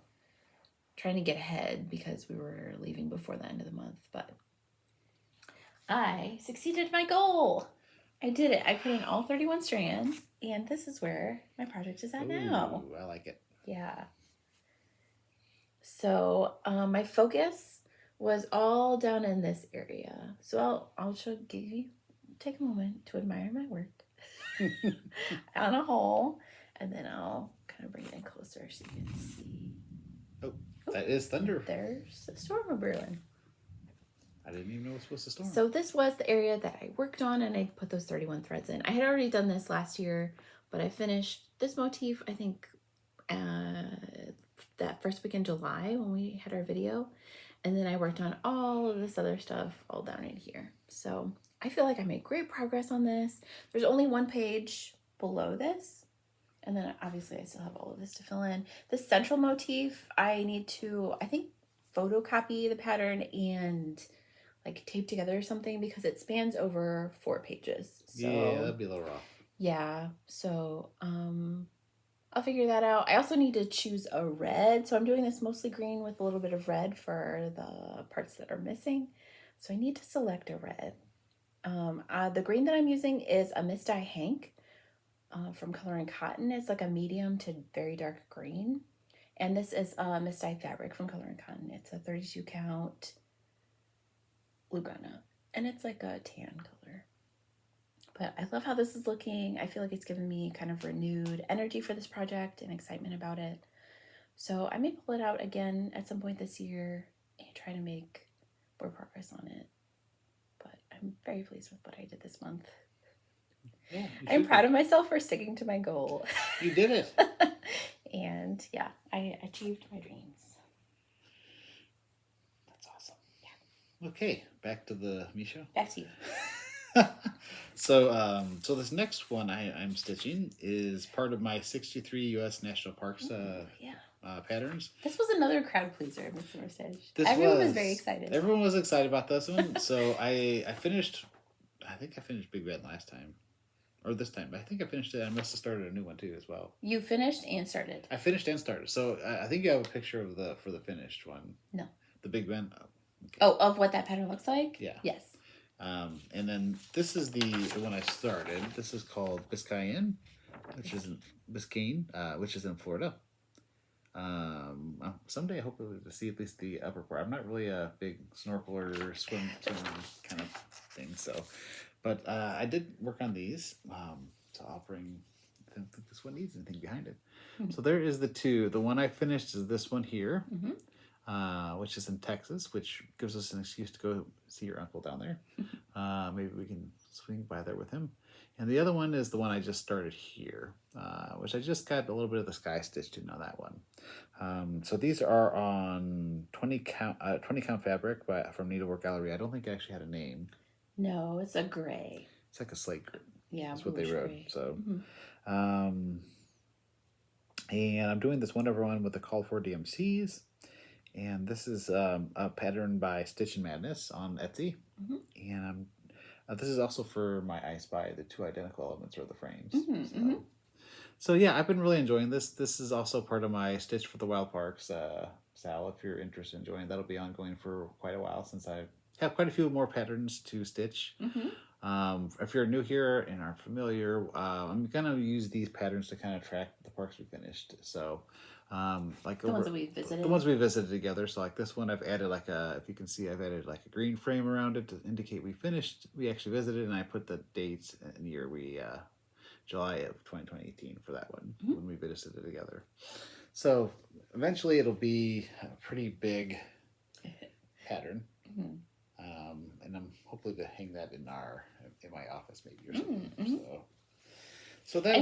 trying to get ahead because we were leaving before the end of the month, but I succeeded my goal. I did it. I put in all 31 strands, and this is where my project is at now. I like it. Yeah. So my focus was all down in this area. So I'll take a moment to admire my work on a whole, and then I'll kind of bring it in closer so you can see. Oh, that is thunder. There's a storm a brewing. I didn't even know it was supposed to storm. So this was the area that I worked on, and I put those 31 threads in. I had already done this last year, but I finished this motif, I think, that first week in July when we had our video. And then I worked on all of this other stuff all down in here. So I feel like I made great progress on this. There's only one page below this. And then obviously I still have all of this to fill in. This central motif, I need to, I think, photocopy the pattern and like tape together or something because it spans over 4 pages. So, yeah, that'd be a little rough. Yeah, so I'll figure that out. I also need to choose a red. So I'm doing this mostly green with a little bit of red for the parts that are missing. So I need to select a red. The green that I'm using is a Miss Dye Hank from Colour&Cotton. It's like a medium to very dark green. And this is Miss Dye Fabric from Colour&Cotton. It's a 32 count Lugana. And it's like a tan color. But I love how this is looking. I feel like it's given me kind of renewed energy for this project and excitement about it. So I may pull it out again at some point this year and try to make more progress on it. But I'm very pleased with what I did this month. Yeah, I'm proud of myself for sticking to my goal. You did it. And yeah, I achieved my dreams. That's awesome. Yeah. Okay, back to the me show. Back to you. So this next one I'm stitching is part of my 63 U.S. National Parks patterns. This was another crowd pleaser, Midsummer Stitch. Everyone was very excited. Everyone was excited about this one. So I think I finished Big Bed last time. Or this time. But I think I finished it. I must have started a new one too as well. You finished and started. I finished and started. So I think you have a picture of the finished one. No. The Big Ben. Oh, okay. Oh, of what that pattern looks like? Yeah. Yes. And then this is the one I started. This is called Biscayne, which is in Florida. Someday I hope to see at least the upper part. I'm not really a big snorkeler, swim kind of thing, but I did work on these. So I'll bring. I don't think this one needs anything behind it. Mm-hmm. So there is the two. The one I finished is this one here. Mm-hmm. Which is in Texas, which gives us an excuse to go see your uncle down there. Maybe we can swing by there with him. And the other one is the one I just started here, which I just got a little bit of the sky stitched in on that one. So these are on 20 count fabric from Needlework Gallery. I don't think I actually had a name. No, it's a gray. It's like a slate gray. Yeah, that's what they wrote. Gray. So, mm-hmm. And I'm doing this one with the call for DMCs. And this is a pattern by Stitch and Madness on Etsy. Mm-hmm. And this is also for my I Spy, the 2 identical elements or the frames. Mm-hmm, so yeah, I've been really enjoying this. This is also part of my Stitch for the Wild Parks. Sal, if you're interested in joining, that'll be ongoing for quite a while since I have quite a few more patterns to stitch. Mm-hmm. If you're new here and aren't familiar, I'm going to use these patterns to kind of track the parks we finished. So... like the ones that we visited. The ones we visited together. So like this one, I've added if you can see, I've added like a green frame around it to indicate we actually visited, and I put the dates and year July of 2018 for that one, mm-hmm. when we visited together. So eventually it'll be a pretty big pattern. Mm-hmm. And I'm hopefully to hang that in my office maybe or something. Mm-hmm. So that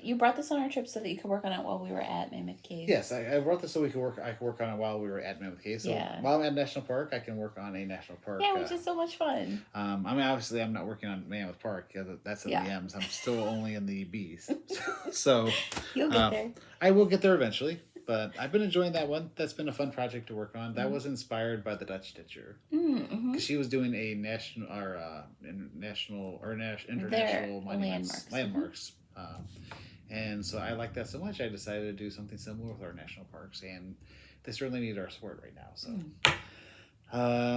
you brought this on our trip so that you could work on it while we were at Mammoth Cave. Yes, I brought this so I could work on it while we were at Mammoth Cave. So while I'm at National Park, I can work on a national park. Yeah, which is so much fun. I mean, obviously, I'm not working on Mammoth Park. That's in the M's. I'm still only in the B's. So you'll get there. I will get there eventually. But I've been enjoying that one. That's been a fun project to work on. That was inspired by the Dutch Stitcher. Because she was doing a national or international landmarks. And so I like that so much, I decided to do something similar with our national parks, and they certainly need our support right now. So,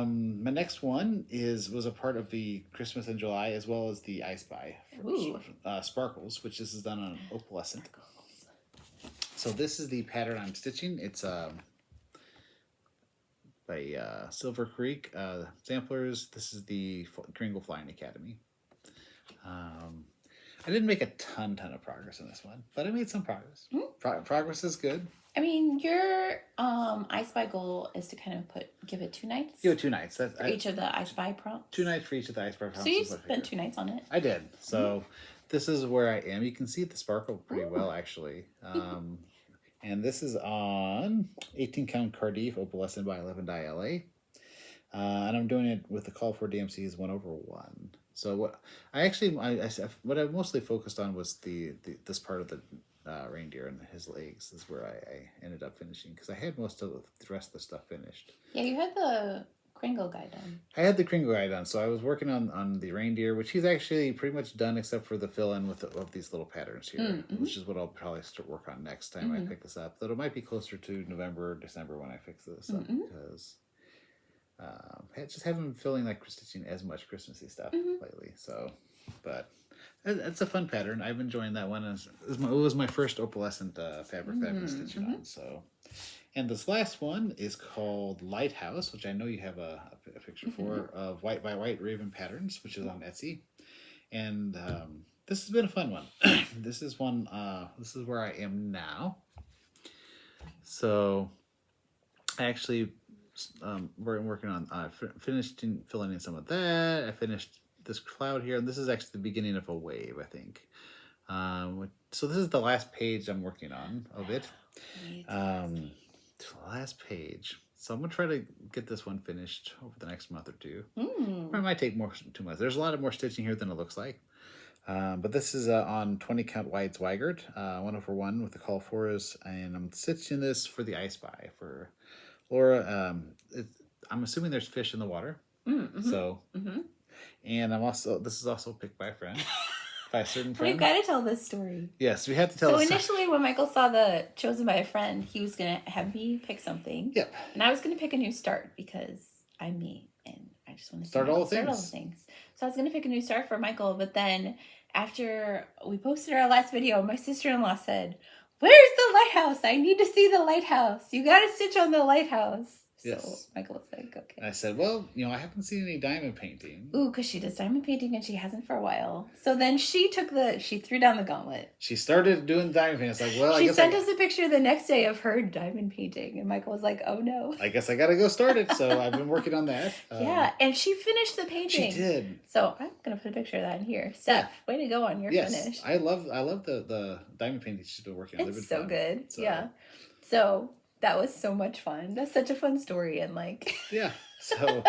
my next one was a part of the Christmas in July, as well as the I Spy Sparkles, which this is done on opalescent. So this is the pattern I'm stitching. It's by Silver Creek Samplers. This is the Kringle Flying Academy. I didn't make a ton of progress on this one, but I made some progress. Progress is good. I mean, your I Spy goal is to kind of give it 2 nights? Give it 2 nights. For each of the I Spy prompts? 2 nights for each of the I Spy prompts. So you spent 2 nights on it? I did. So this is where I am. You can see the sparkle pretty well, actually. And this is on 18 count Cardiff opalescent by 11 dye LA. And I'm doing it with the call for DMC is 1/1. So what I mostly focused on was this part of the reindeer and his legs is where I ended up finishing, because I had most of the rest of the stuff finished. Yeah, you had the Kringle guy done. I had the Kringle guy done, so I was working on the reindeer, which he's actually pretty much done except for the fill-in of these little patterns here, which is what I'll probably start work on next time I pick this up. Though it might be closer to November or December when I fix this up, because I just haven't been feeling like stitching as much Christmassy stuff lately. So, but it's a fun pattern. I've been enjoying that one. It was my first opalescent fabric that I've been stitching on. So, and this last one is called Lighthouse, which I know you have a picture for, of White by White Raven Patterns, which is on Etsy. And this has been a fun one. This is where I am now. So I actually we're working on finished filling in some of that. I finished this cloud here, and this is actually the beginning of a wave, I think. So this is the last page I'm working on of it. The last page. So I'm gonna try to get this one finished over the next month or two. Or it might take 2 months. There's a lot of more stitching here than it looks like. But this is on 20 count wide Zweigert, 1/1 with the call for us, and I'm stitching this for the I Spy for Laura. I'm assuming there's fish in the water. So, and this is also picked by a friend, by a certain friend. We've got to tell this story. Yes, we have to tell. So initially, when Michael saw the chosen by a friend, he was gonna have me pick something. Yep. And I was gonna pick a new start because I'm me and I just want to start all the things. So I was gonna pick a new start for Michael, but then after we posted our last video, my sister-in-law said, "Where's the lighthouse? I need to see the lighthouse. You got to stitch on the lighthouse." Yes. So Michael was like, "Okay." And I said, "Well, I haven't seen any diamond painting." Ooh, because she does diamond painting and she hasn't for a while. So then she threw down the gauntlet. She started doing diamond painting. It's like, well, she sent us a picture the next day of her diamond painting, and Michael was like, "Oh no." I guess I got to go start it. So I've been working on that. Yeah, and she finished the painting. She did. So I'm gonna put a picture of that in here. Steph, way to go on your finish. I love the diamond painting she's been working on. It's so good. So. Yeah. So that was so much fun. That's such a fun story, and yeah. So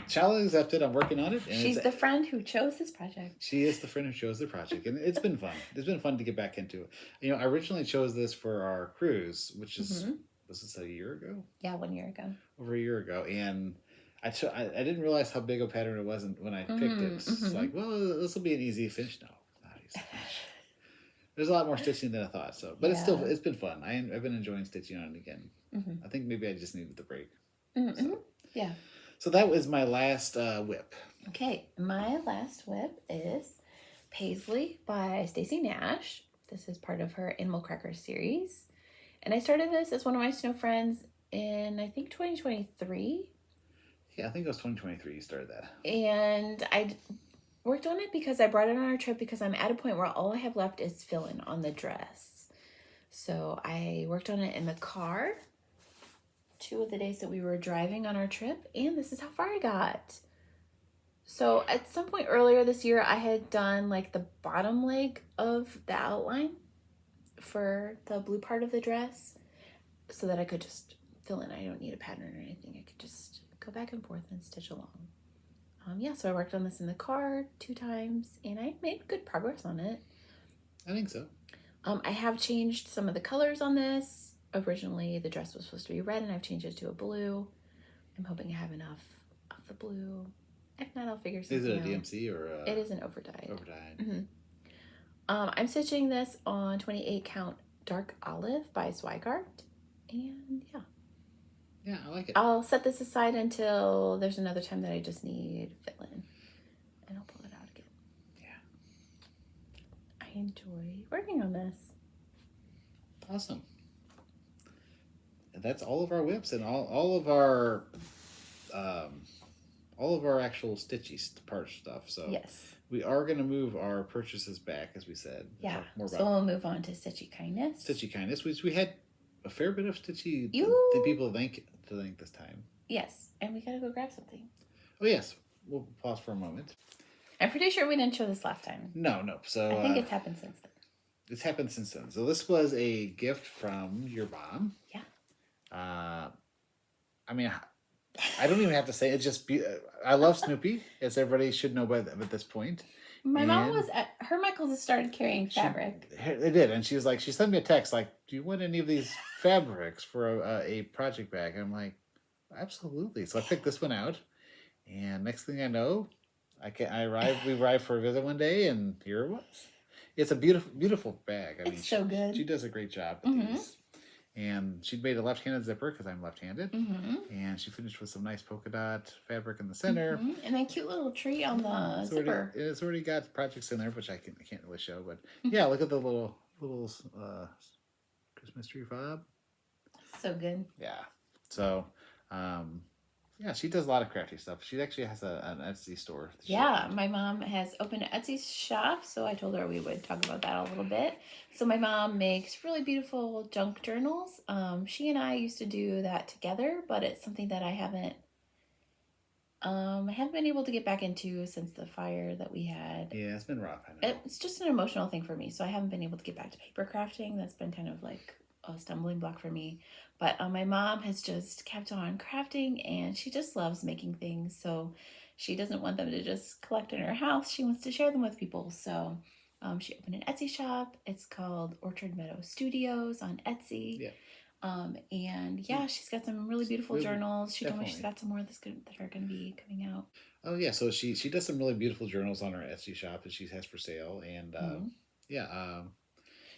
challenge accepted. I'm working on it. And she's the friend who chose this project. She is the friend who chose the project, and it's been fun. It's been fun to get back into it. I originally chose this for our cruise, which is was this a year ago? Yeah, 1 year ago. Over a year ago, and I didn't realize how big a pattern it was when I picked it. It's like, well, this will be an easy finish. No, not easy finish. There's a lot more stitching than I thought. So, but it's been fun. I've been enjoying stitching on it again. I think maybe I just needed the break. So. Yeah. So that was my last whip. Okay, my last whip is Paisley by Stacey Nash. This is part of her Animal Crackers series. And I started this as one of my snow friends in, I think, 2023. Yeah, I think it was 2023 you started that. And I worked on it because I brought it on our trip because I'm at a point where all I have left is fill-in on the dress. So I worked on it in the car 2 of the days that we were driving on our trip, and this is how far I got. So at some point earlier this year, I had done the bottom leg of the outline for the blue part of the dress so that I could just fill in. I don't need a pattern or anything. I could just go back and forth and stitch along. Yeah, so I worked on this in the car 2 times, and I made good progress on it. I think so. I have changed some of the colors on this. originally the dress was supposed to be red and I've changed it to a blue. I'm hoping I have enough of the blue. If not, I'll figure something out. Is it a DMC or It is an overdyed. Overdyed. Mm-hmm. I'm stitching this on 28 count dark olive by Zweigart. And yeah. Yeah, I like it. I'll set this aside until there's another time that I just need fill-in. And I'll pull it out again. Yeah. I enjoy working on this. Awesome. And that's all of our whips and all of our actual stitchy part stuff. So yes, we are going to move our purchases back, as we said. Yeah. So we'll move on to Stitchy Kindness. Stitchy Kindness, which we had a fair bit of stitchy the people thank this time. Yes, and we gotta go grab something. Oh yes, we'll pause for a moment. I'm pretty sure we didn't show this last time. No. So I think it's happened since then. It's happened since then. So this was a gift from your mom. Yeah. I mean, I don't even have to say it. Just I love Snoopy, as everybody should know at this point. My mom was her Michaels has started carrying fabric. It did, and she was like, she sent me a text like, "Do you want any of these fabrics for a project bag?" And I'm like, "Absolutely." So I picked this one out, and next thing I know, we arrived for a visit one day, and here it was. It's a beautiful bag. I mean, so good. She does a great job with these. And she'd made a left-handed zipper because I'm left-handed. And she finished with some nice polka dot fabric in the center. And a cute little tree on the zipper. It's already got projects in there, which I can't really show. But yeah, look at the little Christmas tree fob. So good. Yeah. So, yeah, she does a lot of crafty stuff. She actually has an Etsy store. Yeah, my mom has opened an Etsy shop, so I told her we would talk about that a little bit. So my mom makes really beautiful junk journals. She and I used to do that together, but it's something that I haven't been able to get back into since the fire that we had. Yeah, it's been rough. I know. It's just an emotional thing for me, so I haven't been able to get back to paper crafting. That's been kind of like a stumbling block for me. But my mom has just kept on crafting, and she just loves making things. So she doesn't want them to just collect in her house. She wants to share them with people. So she opened an Etsy shop. It's called Orchard Meadow Studios on Etsy. Yeah. And yeah, she's got some really beautiful journals. She told me she's got some more that are going to be coming out. Oh yeah, so she does some really beautiful journals on her Etsy shop that she has for sale, and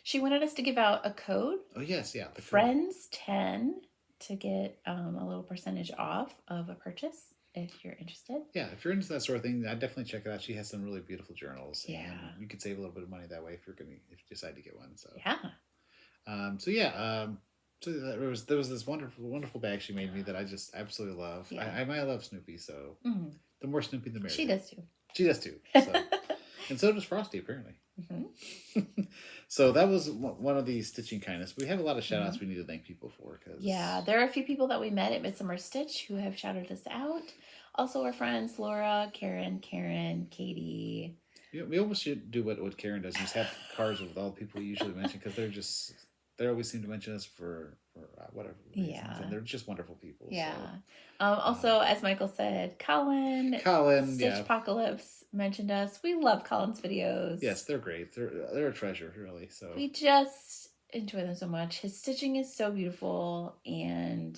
she wanted us to give out a code. Oh yes, yeah. Friends10 to get a little percentage off of a purchase if you're interested. Yeah, if you're into that sort of thing, I'd definitely check it out. She has some really beautiful journals. Yeah. And you could save a little bit of money that way if you decide to get one. So yeah. So there was this wonderful bag she made me that I just absolutely love. Yeah. I love Snoopy, so the more Snoopy the merrier. She does too. She does too. So. And so does Frosty, apparently. So that was one of the Stitching Kindness. We have a lot of shout outs we need to thank people for. Yeah, there are a few people that we met at Midsummer Stitch who have shouted us out. Also our friends Laura, Karen, Katie. Yeah, we almost should do what Karen does, just have cards with all the people we usually mention, because they always seem to mention us for whatever reasons, and they're just wonderful people. Yeah. So. Also, as Michael said, Colin, Stitch Apocalypse mentioned us. We love Colin's videos. Yes, they're great. They're a treasure, really. So we just enjoy them so much. His stitching is so beautiful, and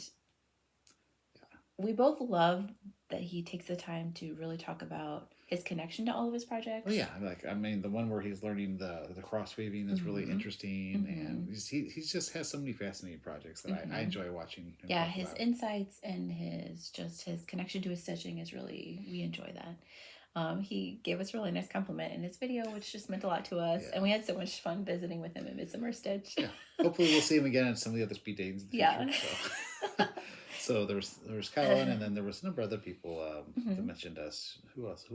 we both love that he takes the time to really talk about his connection to all of his projects. Oh yeah, the one where he's learning the cross weaving is really interesting, and he just has so many fascinating projects that I enjoy watching. Yeah, his insights and his connection to his stitching is we enjoy that. He gave us a really nice compliment in his video, which just meant a lot to us, and we had so much fun visiting with him at Midsummer Stitch. Yeah, hopefully we'll see him again at some of the other speed datings in the future. So. So there was Colin, and then there was a number of other people that mentioned us. Who else?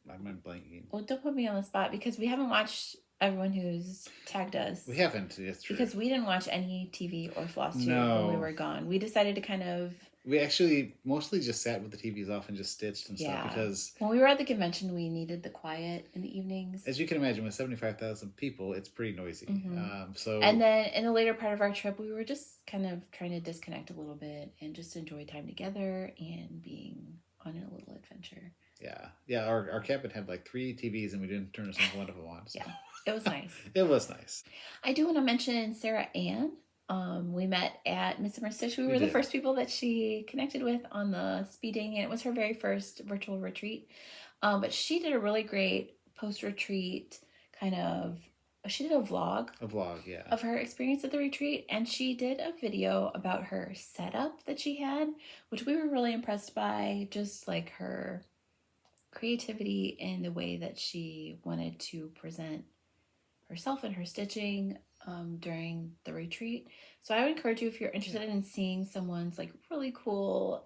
I'm blanking. Well, don't put me on the spot, because we haven't watched everyone who's tagged us. We haven't. That's true. Because we didn't watch any TV or Flosstube when we were gone. We decided to kind of... We actually mostly just sat with the TVs off and just stitched and stuff, because... When we were at the convention, we needed the quiet in the evenings. As you can imagine, with 75,000 people, it's pretty noisy. And then in the later part of our trip, we were just kind of trying to disconnect a little bit and just enjoy time together and being on a little adventure. Yeah. Our cabin had like 3 TVs, and we didn't turn a single one of them on. So. Yeah, it was nice. It was nice. I do want to mention Sarah Ann. We met at Midsummer Stitch. We were the first people that she connected with on the speeding, and it was her very first virtual retreat. But she did a really great post-retreat kind of, she did a vlog. A vlog, yeah. Of her experience at the retreat, and she did a video about her setup that she had, which we were really impressed by, just like her creativity in the way that she wanted to present herself and her stitching during the retreat. So I would encourage you, if you're interested in seeing someone's like really cool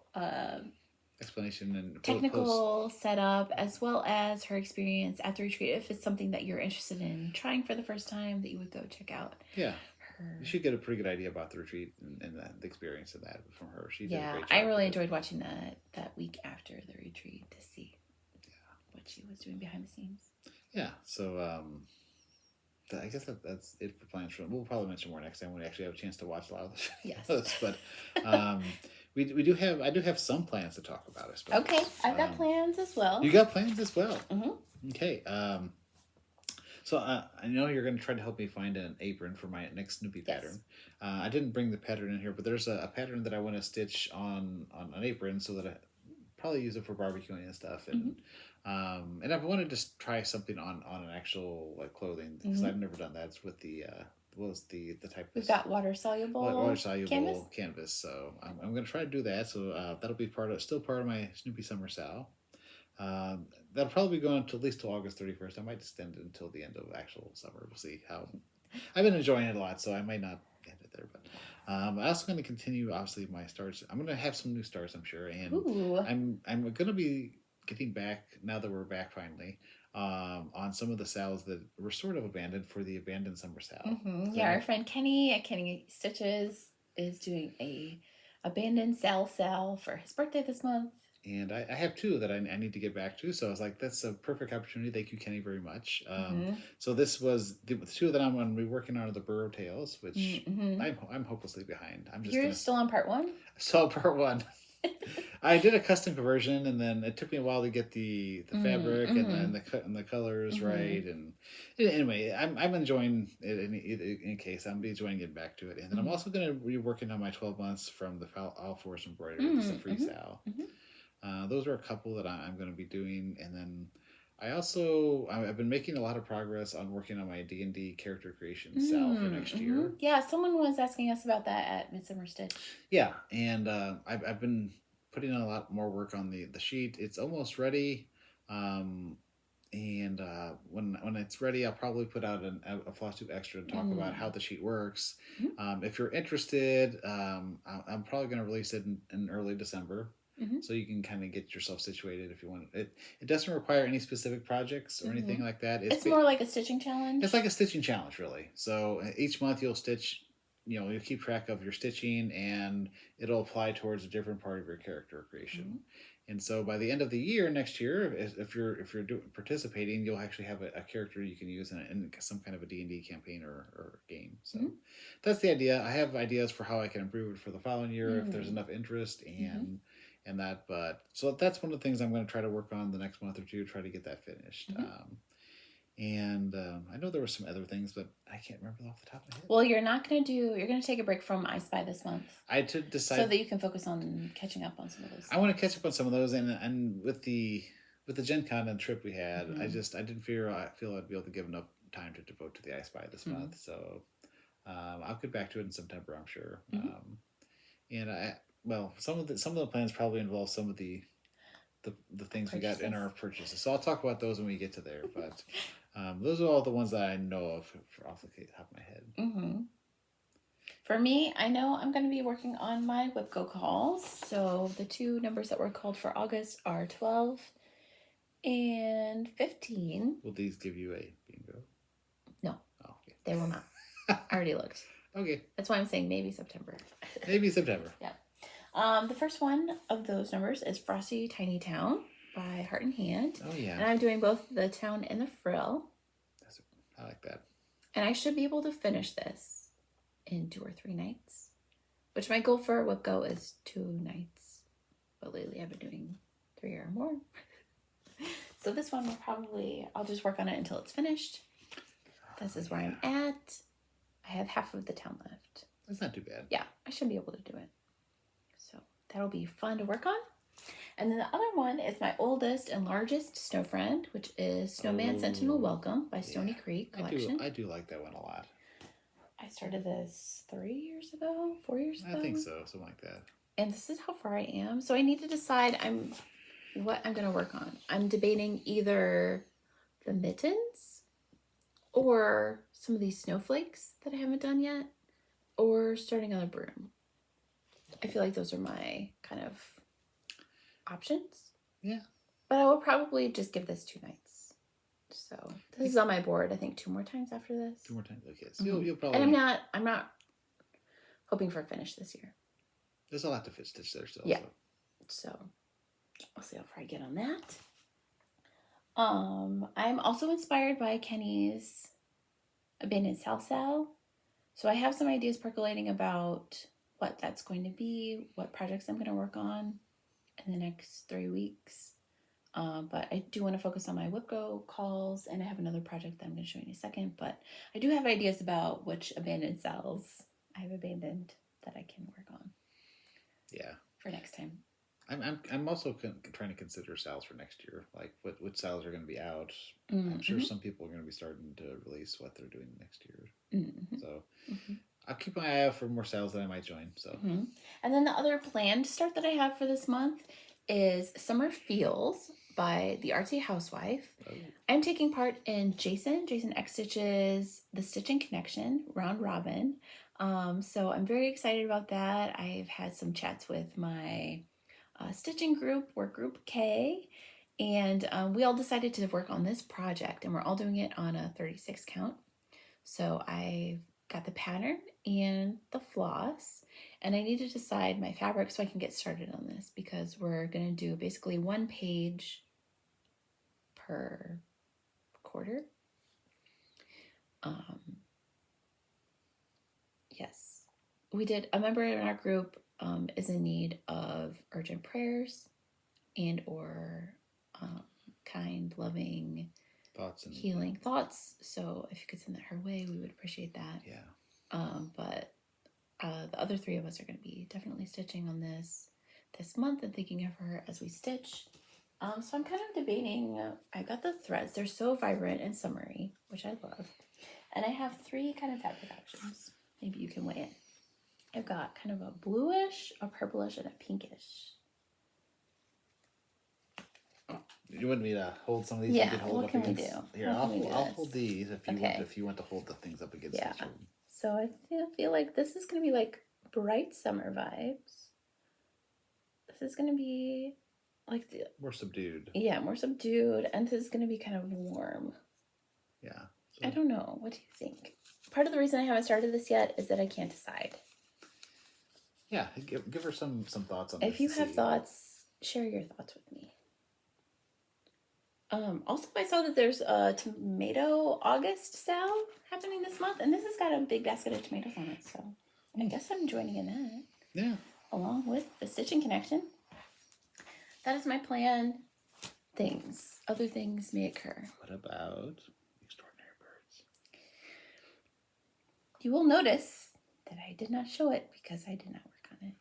explanation and technical setup, as well as her experience at the retreat, if it's something that you're interested in trying for the first time, that you would go check out. Yeah. You should get a pretty good idea about the retreat and the experience of that from her. She did a great job. I really enjoyed watching that week after the retreat to see what she was doing behind the scenes. Yeah, so I guess that's it for plans for. We'll probably mention more next time when we actually have a chance to watch a lot of the videos. Yes, but we do have. I do have some plans to talk about. I suppose. Okay, I've got plans as well. You got plans as well. Mm-hmm. Okay. So I know you're going to try to help me find an apron for my next Snoopy pattern. I didn't bring the pattern in here, but there's a pattern that I want to stitch on an apron so that I probably use it for barbecuing and stuff. And and I've wanted to try something on an actual like clothing because I've never done that. It's with the what was the type? We've got water soluble canvas. So I'm going to try to do that. So that'll be still part of my Snoopy Summer Sal. That'll probably be going to at least till August 31st. I might extend it until the end of actual summer. We'll see how. I've been enjoying it a lot, so I might not end it there. But I'm also going to continue, obviously, my starts. I'm going to have some new starts, I'm sure, and I'm going to be getting back now that we're back finally on some of the sales that were sort of abandoned for the abandoned summer sale. Yeah, our friend Kenny at Kenny Stitches is doing a abandoned sale for his birthday this month. And I have two that I need to get back to. So I was like, that's a perfect opportunity. Thank you, Kenny, very much. So this was the two that I'm going to be working on are the Burrow Tails, which I'm hopelessly behind. You're still on part one? Still part one. I did a custom conversion, and then it took me a while to get the fabric and then the cut and the colors right. And anyway, I'm enjoying it in case. I'm enjoying getting back to it. And then I'm also going to be working on my 12 months from the All Force embroidery. It's a freestyle. Those are a couple that I'm going to be doing, and then I've been making a lot of progress on working on my D&D character creation sal for next year. Yeah, someone was asking us about that at Midsummer Stitch. Yeah, and I've been putting in a lot more work on the sheet. It's almost ready, and when it's ready, I'll probably put out a Flosstube extra to talk about how the sheet works. If you're interested, I'm probably going to release it in early December. So you can kind of get yourself situated if you want. It doesn't require any specific projects or anything like that. It's more like a stitching challenge. It's like a stitching challenge, really. So each month you'll stitch, you'll keep track of your stitching, and it'll apply towards a different part of your character creation. And so by the end of the year, next year, if you're participating, you'll actually have a character you can use in some kind of a D&D campaign or game. So that's the idea. I have ideas for how I can improve it for the following year if there's enough interest and that. But so that's one of the things I'm going to try to work on the next month or two, try to get that finished. I know there were some other things, but I can't remember off the top of my head. Well, you're going to take a break from I Spy this month. I had to decide so that you can focus on catching up on some of those. I want to catch up on some of those, and with the Gen Con and trip we had, I didn't feel I'd be able to give enough time to devote to the I Spy this month. So I'll get back to it in September, I'm sure. Some of the plans probably involve some of the things we got in our purchases. So I'll talk about those when we get to there. But those are all the ones that I know of off the top of my head. For me, I know I'm going to be working on my WIPCO calls. So the two numbers that were called for August are 12 and 15. Will these give you a bingo? No. Oh, okay. They will not. I already looked. Okay. That's why I'm saying maybe September. Maybe September. Yeah. The first one of those numbers is Frosty Tiny Town by Heart and Hand. Oh, yeah. And I'm doing both the town and the frill. I like that. And I should be able to finish this in 2 or 3 nights, which my goal for WIPCO is 2 nights. But lately I've been doing 3 or more. So this one I'll just work on it until it's finished. This is where I'm at. I have half of the town left. It's not too bad. Yeah, I should be able to do it. So that'll be fun to work on. And then the other one is my oldest and largest snow friend, which is Snowman Sentinel Welcome by Stony Creek Collection. I do like that one a lot. I started this 4 years ago. I think so, something like that. And this is how far I am. So I need to decide what I'm going to work on. I'm debating either the mittens or some of these snowflakes that I haven't done yet, or starting on a broom. I feel like those are my kind of options. Yeah. But I will probably just give this 2 nights. So this is on my board. I think 2 more times after this. 2 more times, okay. So you'll probably. And I'm not hoping for a finish this year. There's a lot to stitch there still. Yeah. So I'll see how far I get on that. I'm also inspired by Kenny's Abandoned Salsal. So I have some ideas percolating about what that's going to be, what projects I'm going to work on in the next 3 weeks. But I do want to focus on my WhipGo calls, and I have another project that I'm going to show you in a second. But I do have ideas about which abandoned cells I have abandoned that I can work on. Yeah. For next time. I'm also trying to consider sales for next year, like what sales are going to be out. I'm sure some people are going to be starting to release what they're doing next year. So I'll keep my eye out for more sales that I might join. So and then the other planned start that I have for this month is Summer Feels by the Artsy Housewife. I'm taking part in Jason X Stitches, the Stitching Connection Round Robin. So I'm very excited about that. I've had some chats with my stitching group, work group K, and we all decided to work on this project, and we're all doing it on a 36 count. So I got the pattern and the floss, and I need to decide my fabric so I can get started on this, because we're going to do basically 1 page per quarter. Yes, we did. A member in our group is in need of urgent prayers and or kind, loving thoughts and healing thoughts. So if you could send that her way, we would appreciate that. Yeah. But the other 3 of us are going to be definitely stitching on this month and thinking of her as we stitch. So I'm kind of debating. I got the threads. They're so vibrant and summery, which I love. And I have 3 kind of fabric options. Maybe you can weigh in. I've got kind of a bluish, a purplish, and a pinkish. You want me to hold some of these? Yeah, what can we do? Here, I'll hold these if you want to hold the things up against each other. So I feel like this is going to be like bright summer vibes. This is going to be like more subdued. Yeah, more subdued, and this is going to be kind of warm. Yeah. So. I don't know. What do you think? Part of the reason I haven't started this yet is that I can't decide. Yeah, give her some thoughts on this. If you have thoughts, share your thoughts with me. Also, I saw that there's a tomato August sale happening this month, and this has got a big basket of tomatoes on it, so I guess I'm joining in that. Yeah. Along with the Stitching Connection. That is my plan. Other things may occur. What about Extraordinary Birds? You will notice that I did not show it because I did not work on it.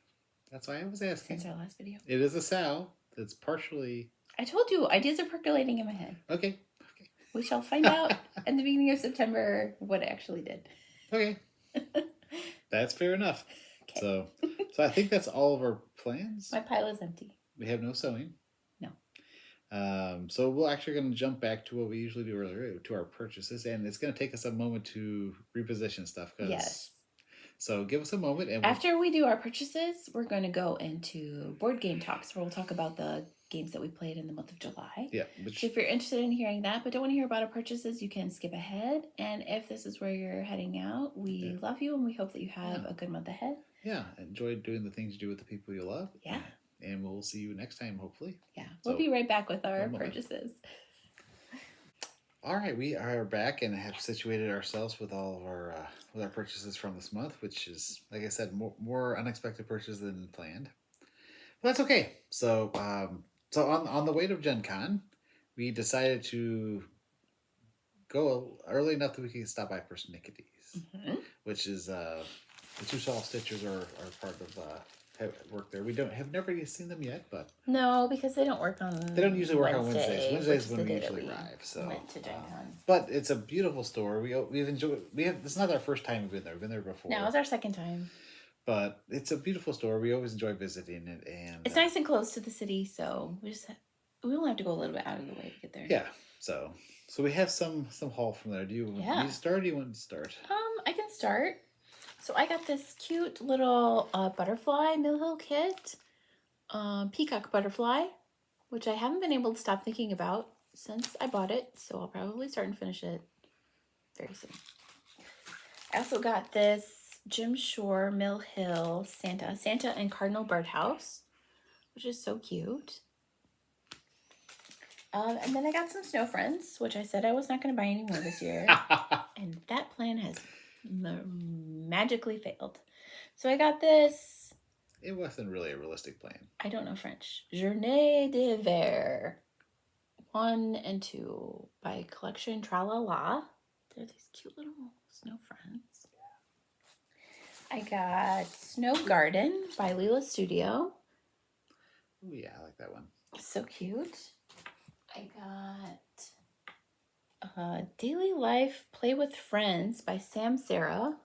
That's why I was asking. Since our last video. It is a sow that's partially... I told you, ideas are percolating in my head. Okay. We shall find out at the beginning of September what I actually did. Okay. That's fair enough. Okay. So I think that's all of our plans. My pile is empty. We have no sewing. No. So we're actually going to jump back to what we usually do earlier, to our purchases, and it's going to take us a moment to reposition stuff. Yes. So give us a moment. And after we do our purchases, we're going to go into board game talks, where we'll talk about the games that we played in the month of July. Yeah. So if you're interested in hearing that, but don't want to hear about our purchases, you can skip ahead. And if this is where you're heading out, we love you, and we hope that you have a good month ahead. Yeah. Enjoy doing the things you do with the people you love. Yeah. And we'll see you next time, hopefully. Yeah. We'll be right back with our purchases. All right, we are back and have situated ourselves with all of our purchases from this month, which is, like I said, more unexpected purchases than planned. But that's okay. So on the way to Gen Con, we decided to go early enough that we could stop by Persnickety, which is The two Saw Stitchers are part of work there. We have never seen them yet, but no, because they don't work on. They don't usually work on Wednesdays. Wednesdays is when we usually usually arrive. So went to Gen Con. but it's a beautiful store. We've enjoyed. This is not our first time we've been there. We've been there before. No, it was our second time. But it's a beautiful store. We always enjoy visiting it, and it's nice and close to the city, so we only have to go a little bit out of the way to get there. Yeah. So we have some haul from there. Do you start? Or do you want to start? I can start. So I got this cute little butterfly Mill Hill kit, peacock butterfly, which I haven't been able to stop thinking about since I bought it. So I'll probably start and finish it very soon. I also got this Jim Shore Mill Hill Santa and Cardinal Birdhouse, which is so cute. And then I got some snow friends, which I said I was not going to buy any more this year. And that plan has magically failed. So I got this. It wasn't really a realistic plan. I don't know French. Journée d'hiver 1 and 2 by Collection Tralala. They're these cute little snow friends. I got Snow Garden by Leela Studio. Oh yeah, I like that one. So cute. I got Daily Life Play with Friends by Sam Sarah.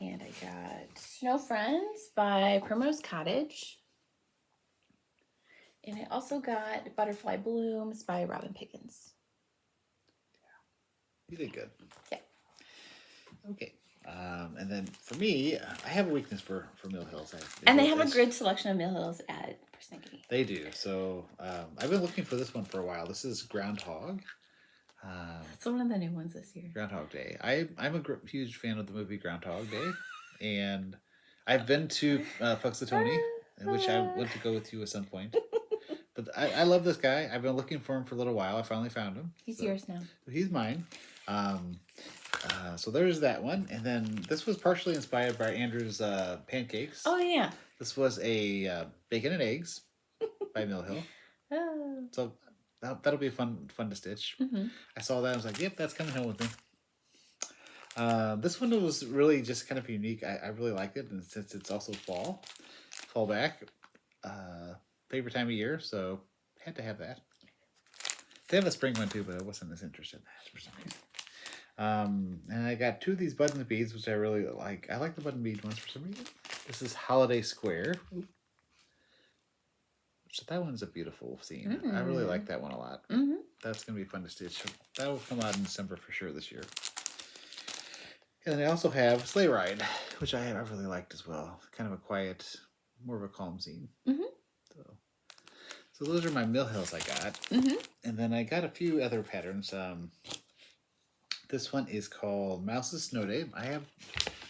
And I got Snow Friends by Primrose Cottage. And I also got Butterfly Blooms by Robin Pickens. You did good. Yeah. Okay. And then for me, I have a weakness for Mill Hills. They have a good selection of Mill Hills at Persnickety. They do. So I've been looking for this one for a while. This is Groundhog. That's one of the new ones this year. Groundhog Day. I'm a huge fan of the movie Groundhog Day. And I've been to Puxatony, which I want to go with you at some point. But I love this guy. I've been looking for him for a little while. I finally found him. He's yours now. He's mine. So there's that one. And then this was partially inspired by Andrew's pancakes. Oh, yeah. This was a bacon and eggs by Mill Hill. Oh. So that'll be fun to stitch. Mm-hmm. I saw that. I was like, yep, that's coming home with me. This one was really just kind of unique. I really liked it. And since it's also fall back, favorite time of year. So had to have that. They have a spring one too, but I wasn't as interested in that for some reason. And I got 2 of these button beads, which I really like. I like the button bead ones for some reason. This is Holiday Square. So that one's a beautiful scene. I really like that one a lot. Mm-hmm. That's going to be fun to stitch. That will come out in December for sure this year. And then I also have Sleigh Ride, which I really liked as well. Kind of a quiet, more of a calm scene. Mm-hmm. So those are my Mill Hills I got. Mm-hmm. And then I got a few other patterns. This one is called Mouse's Snow Day. I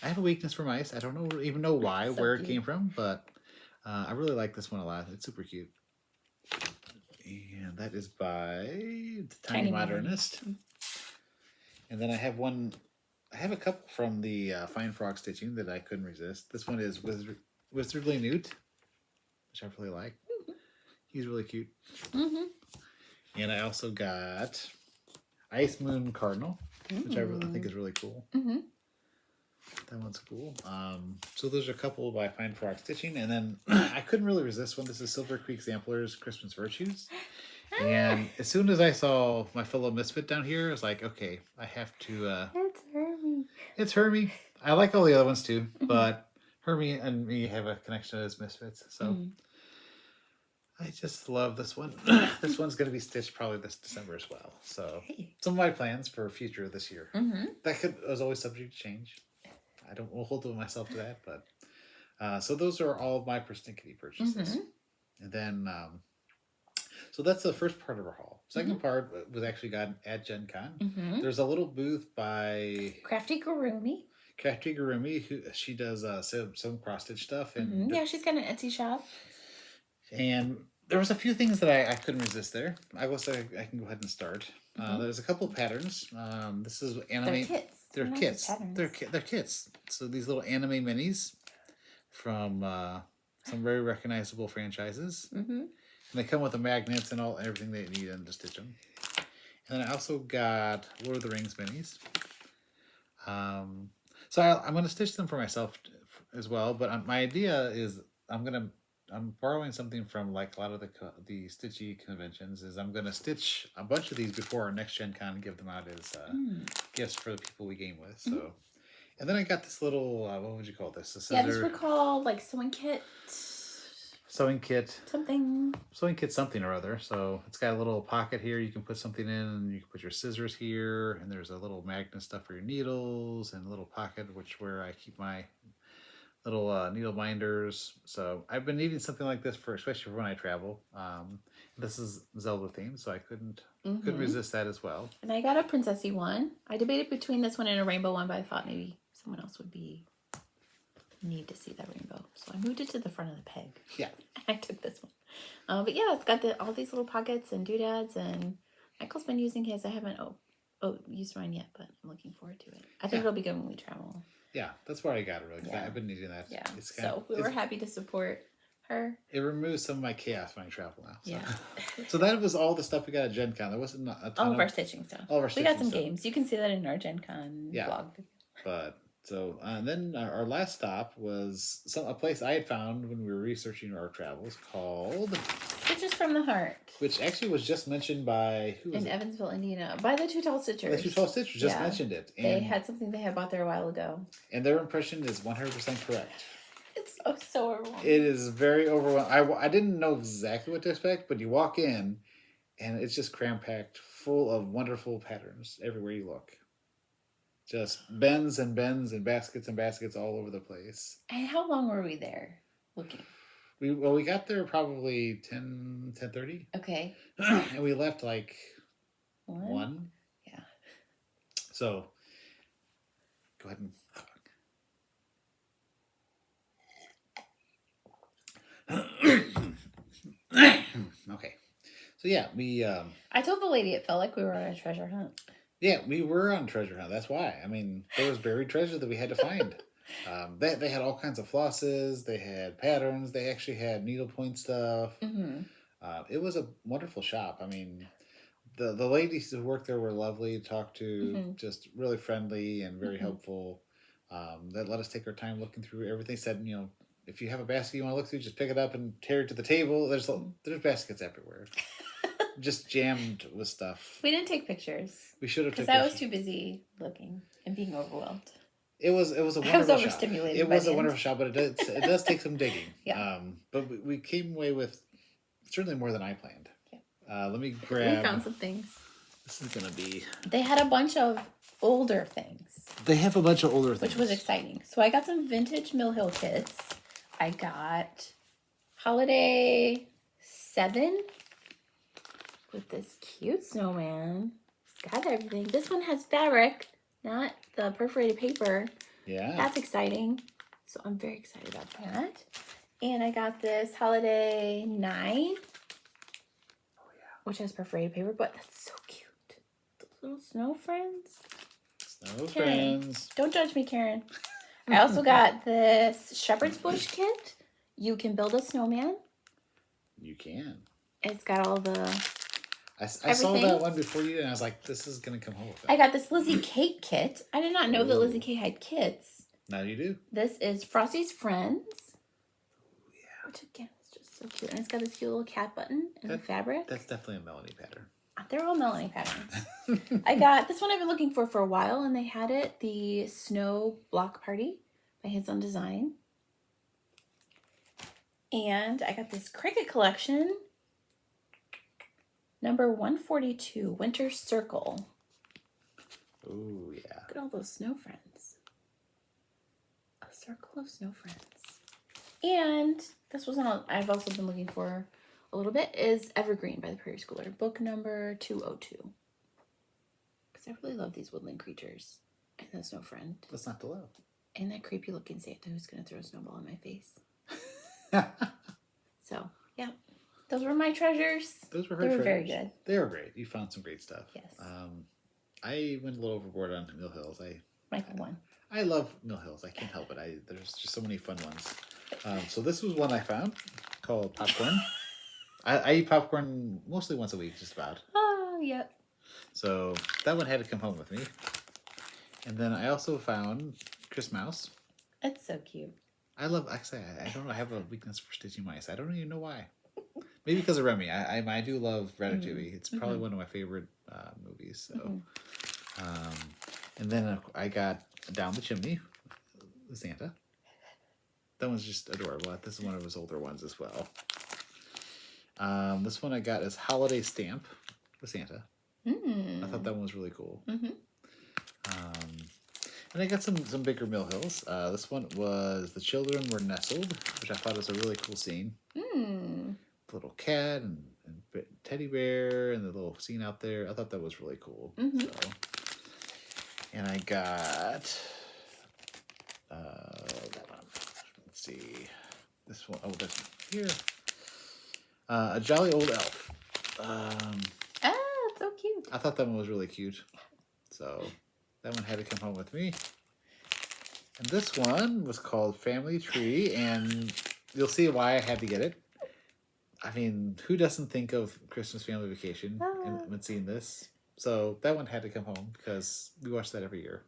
have a weakness for mice. I don't even know why, where it came from, but I really like this one a lot. It's super cute. And that is by Tiny Modernist. And then I have a couple from the Fine Frog Stitching that I couldn't resist. This one is Wizardly Newt, which I really like. He's really cute. Mm-hmm. And I also got Ice Moon Cardinal, which I think is really cool. Mm-hmm. That one's cool. So those are a couple by Fine Frog Stitching. And then I couldn't really resist one. This is Silver Creek Samplers Christmas Virtues. And as soon as I saw my fellow misfit down here, I was like, okay, I have to... It's Hermie. It's Hermie. I like all the other ones too, but Hermie and me have a connection as misfits. So I just love this one. This one's going to be stitched probably this December as well. So some of my plans for future this year. Mm-hmm. That was always subject to change. We'll hold myself to that, but so those are all of my Persnickety purchases. Mm-hmm. And then so that's the first part of our haul. Second part was actually gotten at Gen Con. Mm-hmm. There's a little booth by Crafty Gurumi. Who she does some cross stitch stuff, and yeah, she's got an Etsy shop. And there was a few things that I couldn't resist there. I will say I can go ahead and start. There's a couple patterns. This is anime. They're kits. They're kits. So these little anime minis from some very recognizable franchises. Mm-hmm. And they come with the magnets and everything they need to stitch them. And then I also got Lord of the Rings minis. So I'm going to stitch them for myself as well. But my idea is I'm borrowing something from like a lot of the stitchy conventions. Is I'm gonna stitch a bunch of these before our next Gen Con and give them out as gifts for the people we game with. So, and then I got this little what would you call this? A scissor. Yeah, these were called like sewing kit. Sewing kit. Sewing kit something or other. So it's got a little pocket here. You can put something in, and you can put your scissors here. And there's a little magnet stuff for your needles, and a little pocket where I keep my little needle binders. So I've been needing something like this especially for when I travel. This is Zelda themed, so I couldn't resist that as well. And I got a princessy one. I debated between this one and a rainbow one, but I thought maybe someone else would need to see that rainbow. So I moved it to the front of the peg. Yeah. I took this one. But yeah, it's got all these little pockets and doodads, and Michael's been using his. I haven't used mine yet, but I'm looking forward to it. I think it'll be good when we travel. Yeah, that's why I got it, really. Cause I've been needing that. Yeah. So we were happy to support her. It removes some of my chaos when I travel now. So. Yeah. So that was all the stuff we got at Gen Con. There wasn't a ton all of our stitching stuff. We got some games. You can see that in our Gen Con vlog. But so and then our last stop was a place I had found when we were researching our travels called Stitches from the Heart, which actually was just mentioned by Evansville, Indiana, by the Two Tall Stitchers. The Two Tall Stitchers just mentioned it. And they had something they had bought there a while ago, and their impression is 100% correct. It's so overwhelming. It is very overwhelming. I didn't know exactly what to expect, but you walk in, and it's just cram-packed, full of wonderful patterns everywhere you look. Just bends and baskets all over the place. And how long were we there looking? We got there probably 10:30. Okay. And we left like 1. Yeah. So go ahead and okay. So yeah, we I told the lady it felt like we were on a treasure hunt. Yeah, we were on treasure hunt. That's why. I mean, there was buried treasure that we had to find. They had all kinds of flosses. They had patterns. They actually had needlepoint stuff. It was a wonderful shop. I mean, the ladies who worked there were lovely to talk to, just really friendly and very helpful. That let us take our time looking through everything. Said, if you have a basket you want to look through, just pick it up and tear it to the table. There's baskets everywhere. Just jammed with stuff. We didn't take pictures. We should have, because I was too busy looking and being overwhelmed. It was a wonderful shop. I was overstimulated. It was a wonderful shop, but it does take some digging. Yeah. But we came away with certainly more than I planned. Yeah. Let me grab. We found some things. This is gonna be. They had a bunch of older things. They have a bunch of older things, which was exciting. So I got some vintage Mill Hill kits. I got Holiday 7. With this cute snowman. It's got everything. This one has fabric, not the perforated paper. Yeah. That's exciting. So I'm very excited about that. And I got this Holiday 9. Which has perforated paper, but that's so cute. Those little snow friends. Friends. Don't judge me, Karen. I also got this Shepherd's Bush kit. You can build a snowman. You can. It's got all the... I saw that one before you, and I was like, this is going to come home with it. I got this Lizzie Kate kit. I did not know that Lizzie Kate had kits. Now you do. This is Frosty's Friends. Yeah. Which, again, is just so cute. And it's got this cute little cat button in the fabric. That's definitely a Melanie pattern. They're all Melanie patterns. I got this one I've been looking for a while, and they had it. The Snow Block Party by Hands On Design. And I got this Cricut collection. Number 142, Winter Circle. Oh, yeah. Look at all those snow friends. A circle of snow friends. And this was one I've also been looking for a little bit, is Evergreen by the Prairie Schooler. Book number 202. Because I really love these woodland creatures. And the snow friend. That's not to love. And that creepy looking Santa who's going to throw a snowball in my face. So, yeah. Those were my treasures. Those were her treasures. They were treasures. very good. They were great. You found some great stuff. Yes. I went a little overboard on Mill Hills. Michael won. I love Mill Hills. I can't help it. There's just so many fun ones. So this was one I found called Popcorn. I eat popcorn mostly once a week, just about. Oh, yep. So that one had to come home with me. And then I also found Chris Mouse. It's so cute. I love, actually, I don't know, I have a weakness for stitching mice. I don't even know why. Maybe because of Remy. I do love Ratatouille. It's probably one of my favorite movies. So, and then I got Down the Chimney, with Santa. That one's just adorable. This is one of his older ones as well. This one I got is Holiday Stamp with Santa. I thought that one was really cool. And I got some bigger Mill Hills. This one was The Children Were Nestled, which I thought was a really cool scene. The little cat and teddy bear and the little scene out there. I thought that was really cool. So, and I got that one. Let's see. This one. Oh, that's here. A Jolly Old Elf. It's so cute. I thought that one was really cute. So that one had to come home with me. And this one was called Family Tree, and you'll see why I had to get it. I mean, who doesn't think of Christmas Family Vacation when seeing this? So that one had to come home because we watch that every year.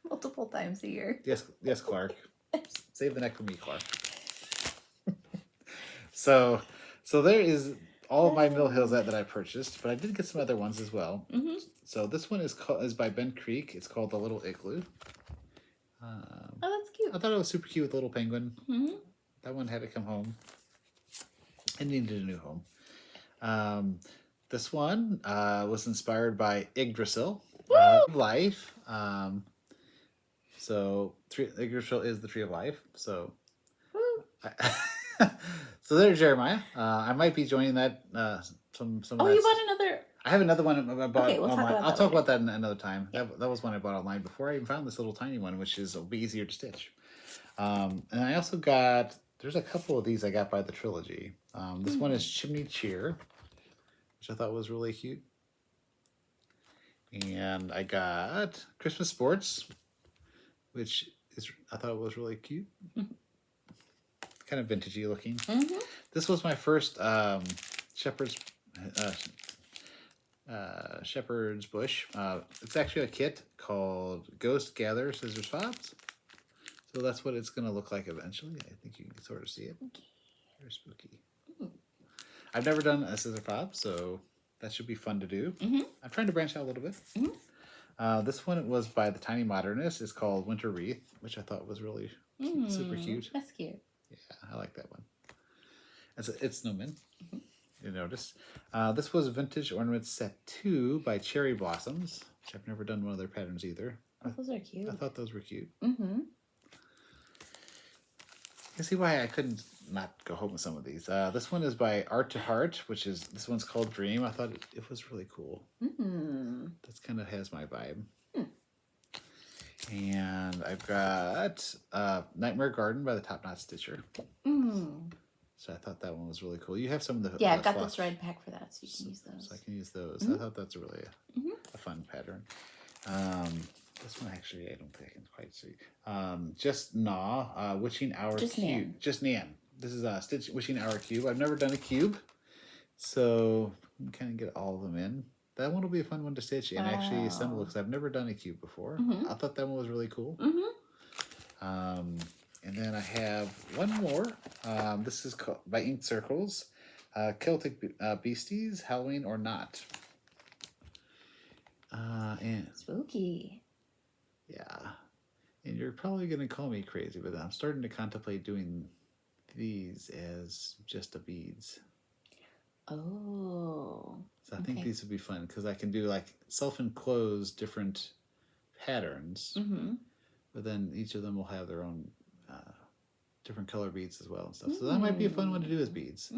Multiple times a year. Yes, Clark. Save the neck for me, Clark. So there is all of my Mill Hills that I purchased, but I did get some other ones as well. So this one is by Ben Creek. It's called The Little Igloo. Oh, that's cute. I thought it was super cute with a little penguin. That one had to come home. It needed a new home. This one was inspired by Yggdrasil, life. So Yggdrasil is the tree of life. So, so there's Jeremiah. I might be joining that. You bought another. I have another one I bought online. I'll talk about that another time. Yeah. That was one I bought online before I even found this little tiny one, which will be easier to stitch. And I also got. There's a couple of these I got by the Trilogy. This one is Chimney Cheer, which I thought was really cute. And I got Christmas Sports, which I thought was really cute. Kind of vintagey looking. This was my first shepherd's bush. It's actually a kit called Ghost Gather Scissors Fobs. So that's what it's going to look like eventually. I think you can sort of see it. Very spooky. I've never done a scissor fob, so that should be fun to do. I'm trying to branch out a little bit. This one was by the Tiny Modernist. It's called Winter Wreath, which I thought was really super cute. That's cute. Yeah, I like that one. It's snowman. You notice. This was Vintage Ornaments Set 2 by Cherry Blossoms, which I've never done one of their patterns either. Oh, those are cute. I thought those were cute. You see why I couldn't not go home with some of these. This one is by Art to Heart, this one's called Dream. I thought it was really cool. That's kind of has my vibe. And I've got Nightmare Garden by the Top Knot Stitcher. So I thought that one was really cool. You have some of the I've got this red pack for that, so you can use those. So I can use those. I thought that's really a fun pattern. This one actually, I don't think I can quite see. Just Gnaw, Witching Hour Cube. Just Nan. This is Stitch Witching Hour Cube. I've never done a cube, so you can kind of get all of them in. That one will be a fun one to stitch and actually assemble because I've never done a cube before. I thought that one was really cool. And then I have one more. This is called, by Ink Circles, Celtic Beasties, Halloween or Not. And spooky. Yeah. And you're probably going to call me crazy, but I'm starting to contemplate doing these as just the beads. Oh. So I think these would be fun because I can do like self-enclosed different patterns, but then each of them will have their own different color beads as well and stuff. So that might be a fun one to do as beads.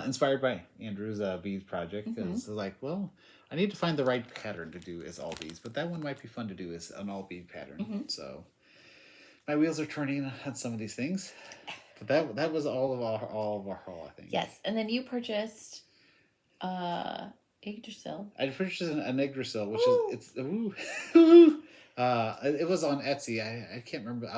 Inspired by Andrew's beads project because like, well, I need to find the right pattern to do as all beads, but that one might be fun to do as an all bead pattern. So my wheels are turning on some of these things. But that was all of our haul, I think. Yes, and then you purchased Yggdrasil. I purchased an Yggdrasil, which is it was on Etsy. I can't remember.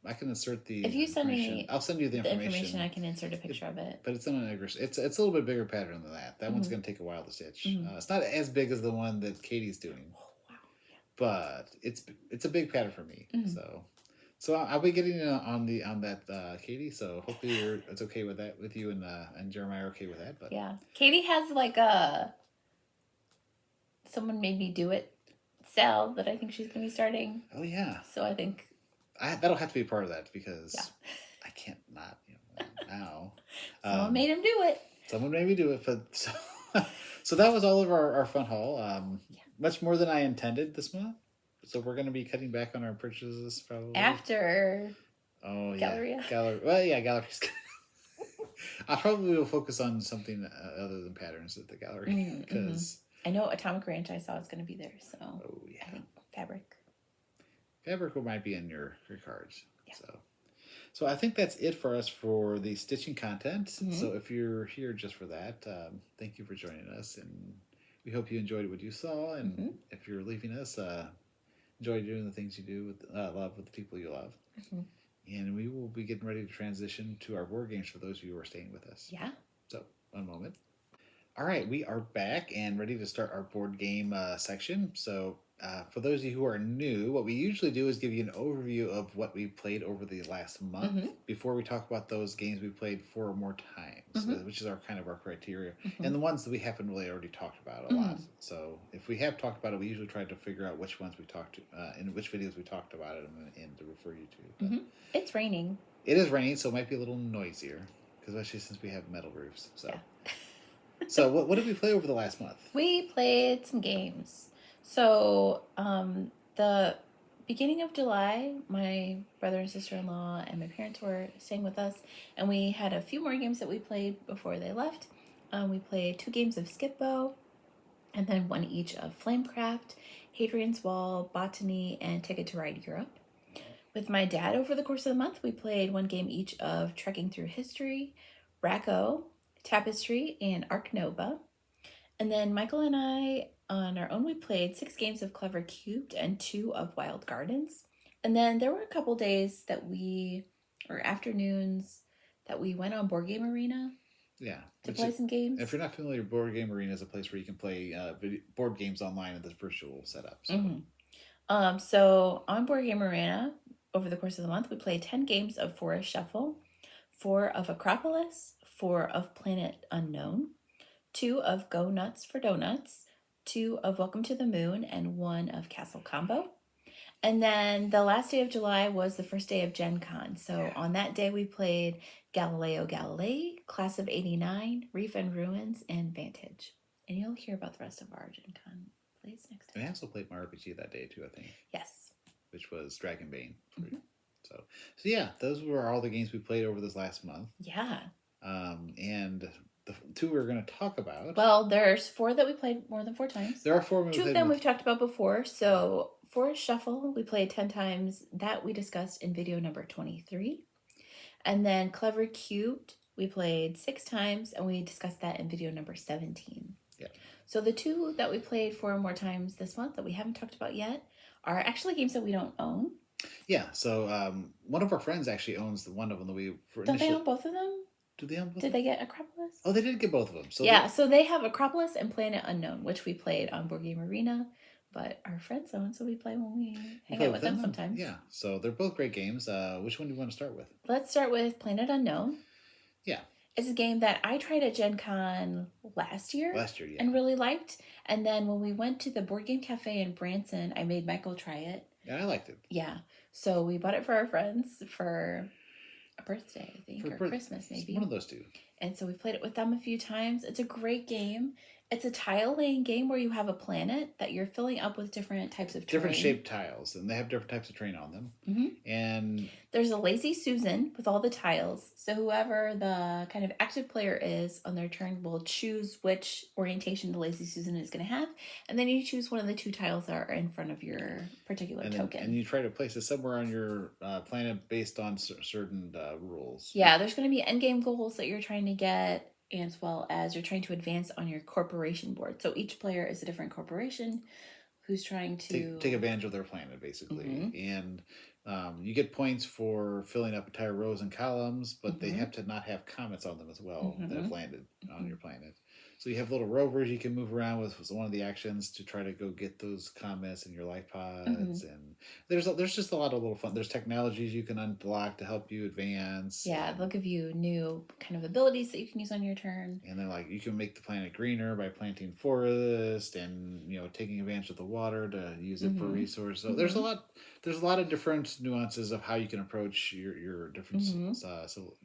I can insert the. If you send me, I'll send you the information. I can insert a picture of it. But it's on an Yggdrasil. It's a little bit bigger pattern than that. That one's going to take a while to stitch. It's not as big as the one that Katie's doing. Oh, wow. but it's a big pattern for me. Mm-hmm. So I'll be getting on that, Katie. So hopefully it's okay with that with you, and Jeremiah are okay with that. But yeah, Katie has like someone made me do it sale that I think she's gonna be starting. Oh yeah. So I think that'll have to be a part of that because I can't not now. Someone made him do it. Someone made me do it, but so that was all of our fun haul. Much more than I intended this month. So we're going to be cutting back on our purchases probably After. Oh Galleria. Gallery. Well, yeah, galleries. I probably will focus on something other than patterns at the gallery because I know Atomic Ranch I saw is going to be there. So oh yeah, I think fabric might be in your cards. Yeah. So I think that's it for us for the stitching content. So if you're here just for that, thank you for joining us, and we hope you enjoyed what you saw. And if you're leaving us, enjoy doing the things you do with love with the people you love. And we will be getting ready to transition to our board games for those of you who are staying with us. Yeah. So one moment. All right, we are back and ready to start our board game section. So for those of you who are new, what we usually do is give you an overview of what we played over the last month before we talk about those games we played 4 or more times, which is our criteria, and the ones that we haven't really already talked about a lot. So if we have talked about it, we usually try to figure out which ones we talked to, in which videos we talked about it, and to refer you to. But it's raining. It is raining, so it might be a little noisier, especially since we have metal roofs. So. Yeah. So what did we play over the last month? We played some games. So the beginning of July, my brother and sister-in-law and my parents were staying with us, and we had a few more games that we played before they left. We played 2 games of Skip-Bo, and then 1 each of Flamecraft, Hadrian's Wall, Botany, and Ticket to Ride Europe. With my dad over the course of the month, we played 1 game each of Trekking Through History, Racco, Tapestry, and Arc Nova. And then Michael and I, on our own, we played 6 games of Clever Cubed and 2 of Wild Gardens. And then there were a couple days or afternoons, that we went on Board Game Arena. Yeah. To play some games. If you're not familiar, Board Game Arena is a place where you can play board games online in this virtual setup. So. So on Board Game Arena, over the course of the month, we played 10 games of Forest Shuffle, 4 of Acropolis, 4 of Planet Unknown, 2 of Go Nuts for Donuts, 2 of Welcome to the Moon, and 1 of Castle Combo. And then the last day of July was the first day of Gen Con. So on that day, we played Galileo Galilei, Class of 89, Reef and Ruins, and Vantage. And you'll hear about the rest of our Gen Con plays next time. And I also played my RPG that day, too, I think. Yes. Which was Dragonbane. So yeah, those were all the games we played over this last month. Yeah. And the 2 we're going to talk about. Well, there's 4 that we played more than 4 times. There are 4 2 of them we've talked about before. So Forest Shuffle, we played 10 times. That we discussed in video number 23. And then Clever Cubed, we played 6 times, and we discussed that in video number 17. Yeah. So the 2 that we played 4 more times this month that we haven't talked about yet are actually games that we don't own. Yeah, so one of our friends actually owns one of them that we... Don't they own both of them? Do they own both? Did they get Acropolis? Oh, they did get both of them. So so they have Acropolis and Planet Unknown, which we played on Board Game Arena, but our friends own, so we play when we hang out with them sometimes. Yeah, so they're both great games. Which one do you want to start with? Let's start with Planet Unknown. Yeah. It's a game that I tried at Gen Con last year, yeah. And really liked. And then when we went to the Board Game Cafe in Branson, I made Michael try it. Yeah, I liked it. Yeah. So we bought it for our friends for a birthday, I think, or Christmas maybe. One of those 2. And so we played it with them a few times. It's a great game. It's a tile laying game where you have a planet that you're filling up with different types of terrain. Different shaped tiles, and they have different types of terrain on them. And there's a Lazy Susan with all the tiles. So whoever the kind of active player is on their turn will choose which orientation the Lazy Susan is going to have. And then you choose one of the 2 tiles that are in front of your particular token. And you try to place it somewhere on your planet based on certain rules. Yeah, there's going to be endgame goals that you're trying to get, as well as you're trying to advance on your corporation board. So each player is a different corporation who's trying to... Take advantage of their planet, basically. And you get points for filling up entire rows and columns, but they have to not have comets on them as well that have landed on your planet. So you have little rovers you can move around with one of the actions to try to go get those comments in your life pods, and there's just a lot of little fun. There's technologies you can unlock to help you advance. Yeah, they'll give you new kind of abilities that you can use on your turn. And then like you can make the planet greener by planting forest and taking advantage of the water to use it for resources. So there's a lot of different nuances of how you can approach your different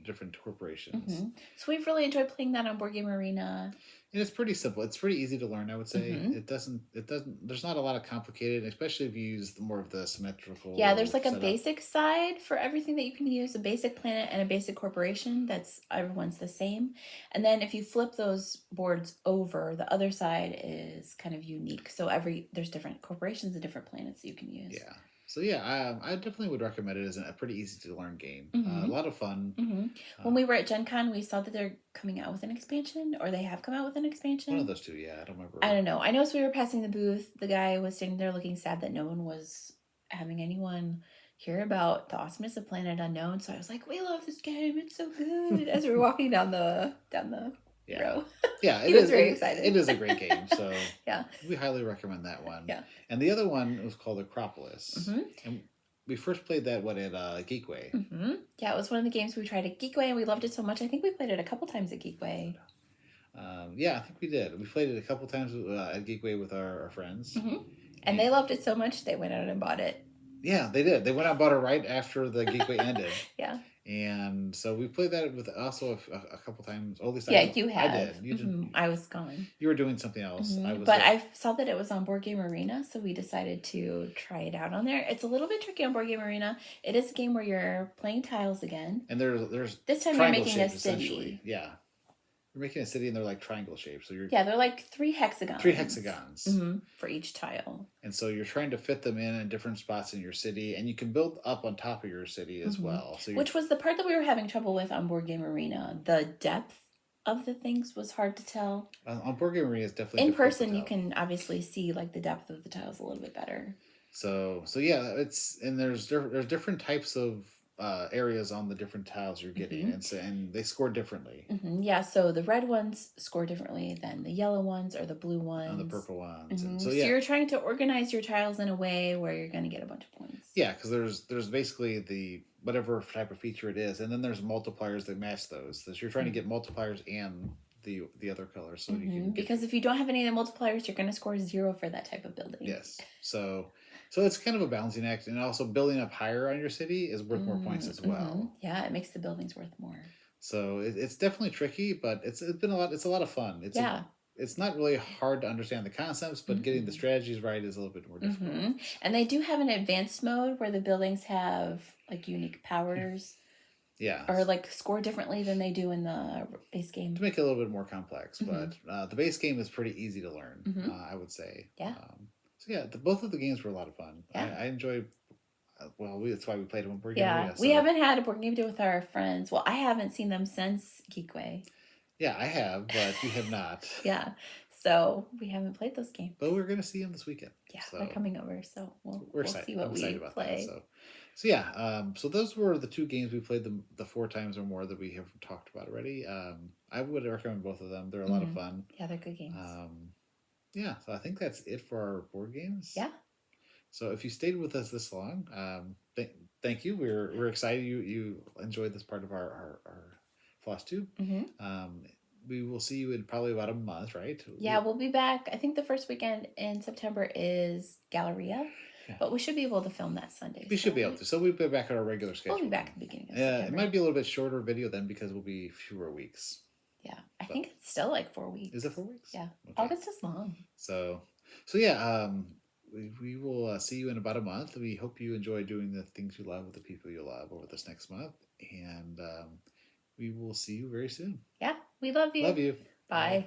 different corporations. So we've really enjoyed playing that on Board Game Arena. And it's pretty simple. It's pretty easy to learn, I would say. It doesn't, there's not a lot of complicated, especially if you use more of the symmetrical. Yeah, there's like setup. a basic side for everything that you can use, a basic planet and a basic corporation. That's everyone's the same. And then if you flip those boards over, the other side is kind of unique. So there's different corporations and different planets that you can use. Yeah. So yeah, I definitely would recommend it as a pretty easy to learn game. A lot of fun. When we were at Gen Con, we saw that they're coming out with an expansion, or they have come out with an expansion. One of those two, yeah. I don't remember. I don't know. I know as we were passing the booth, the guy was standing there looking sad that no one was having anyone hear about the awesomeness of Planet Unknown. So I was like, "We love this game. It's so good." As we were walking down the row. Yeah, he was very excited. It is a great game. So yeah, we highly recommend that one. Yeah. And the other one was called Acropolis. And we first played that at Geekway. Yeah, it was one of the games we tried at Geekway, and we loved it so much. I think we played it a couple times at Geekway. Yeah, I think we did. We played it a couple times at Geekway with our friends. And they loved it so much, they went out and bought it. Yeah, they did. They went out and bought it right after the Geekway ended. Yeah. And so we played that with also a couple times. At least you had. I did. You didn't. I was gone. You were doing something else. I saw that it was on Board Game Arena, so we decided to try it out on there. It's a little bit tricky on Board Game Arena. It is a game where you're playing tiles again. And there's this time you're making a city. Yeah. You're making a city and they're like triangle shapes. So they're like 3 hexagons. 3 hexagons. For each tile. And so you're trying to fit them in different spots in your city, and you can build up on top of your city as well. So which was the part that we were having trouble with on Board Game Arena. The depth of the things was hard to tell. On Board Game Arena, it's definitely in person. You can obviously see like the depth of the tiles a little bit better. So yeah, there's different types of areas on the different tiles you're getting, and they score differently. Yeah, so the red ones score differently than the yellow ones or the blue ones. And the purple ones. And so you're trying to organize your tiles in a way where you're going to get a bunch of points. Yeah, because there's basically the whatever type of feature it is, and then there's multipliers that match those. So you're trying to get multipliers and the other colors. So you can because if you don't have any of the multipliers, you're going to score 0 for that type of building. Yes. So it's kind of a balancing act, and also building up higher on your city is worth more points as well. Yeah, it makes the buildings worth more. So it's definitely tricky, but it's been a lot. It's a lot of fun. It's not really hard to understand the concepts, but getting the strategies right is a little bit more difficult. And they do have an advanced mode where the buildings have like unique powers. Yeah. Or like score differently than they do in the base game. To make it a little bit more complex, but the base game is pretty easy to learn, I would say. Yeah. So yeah, both of the games were a lot of fun. Yeah. I enjoy. That's why we played them on Board Game Arena. We haven't had a board game day with our friends. Well, I haven't seen them since Geekway. Yeah, I have, but you have not. Yeah, so we haven't played those games. But we're going to see them this weekend. Yeah, they're coming over, so we'll see what we play. So yeah, so those were the 2 games we played the 4 times or more that we have talked about already. I would recommend both of them. They're a lot of fun. Yeah, they're good games. Yeah, so I think that's it for our board games. Yeah. So if you stayed with us this long, thank you. We're excited you enjoyed this part of our Flosstube. We will see you in probably about a month, right? Yeah, we'll be back. I think the first weekend in September is Galleria, but we should be able to film that Sunday. We should be able to. So we'll be back at our regular schedule. We'll be back at the beginning of September. It might be a little bit shorter video then because we'll be fewer weeks. Yeah, I think it's still like 4 weeks. Is it 4 weeks? Yeah, okay. August is long. So yeah, we will see you in about a month. We hope you enjoy doing the things you love with the people you love over this next month, and we will see you very soon. Yeah, we love you. Love you. Bye. Bye.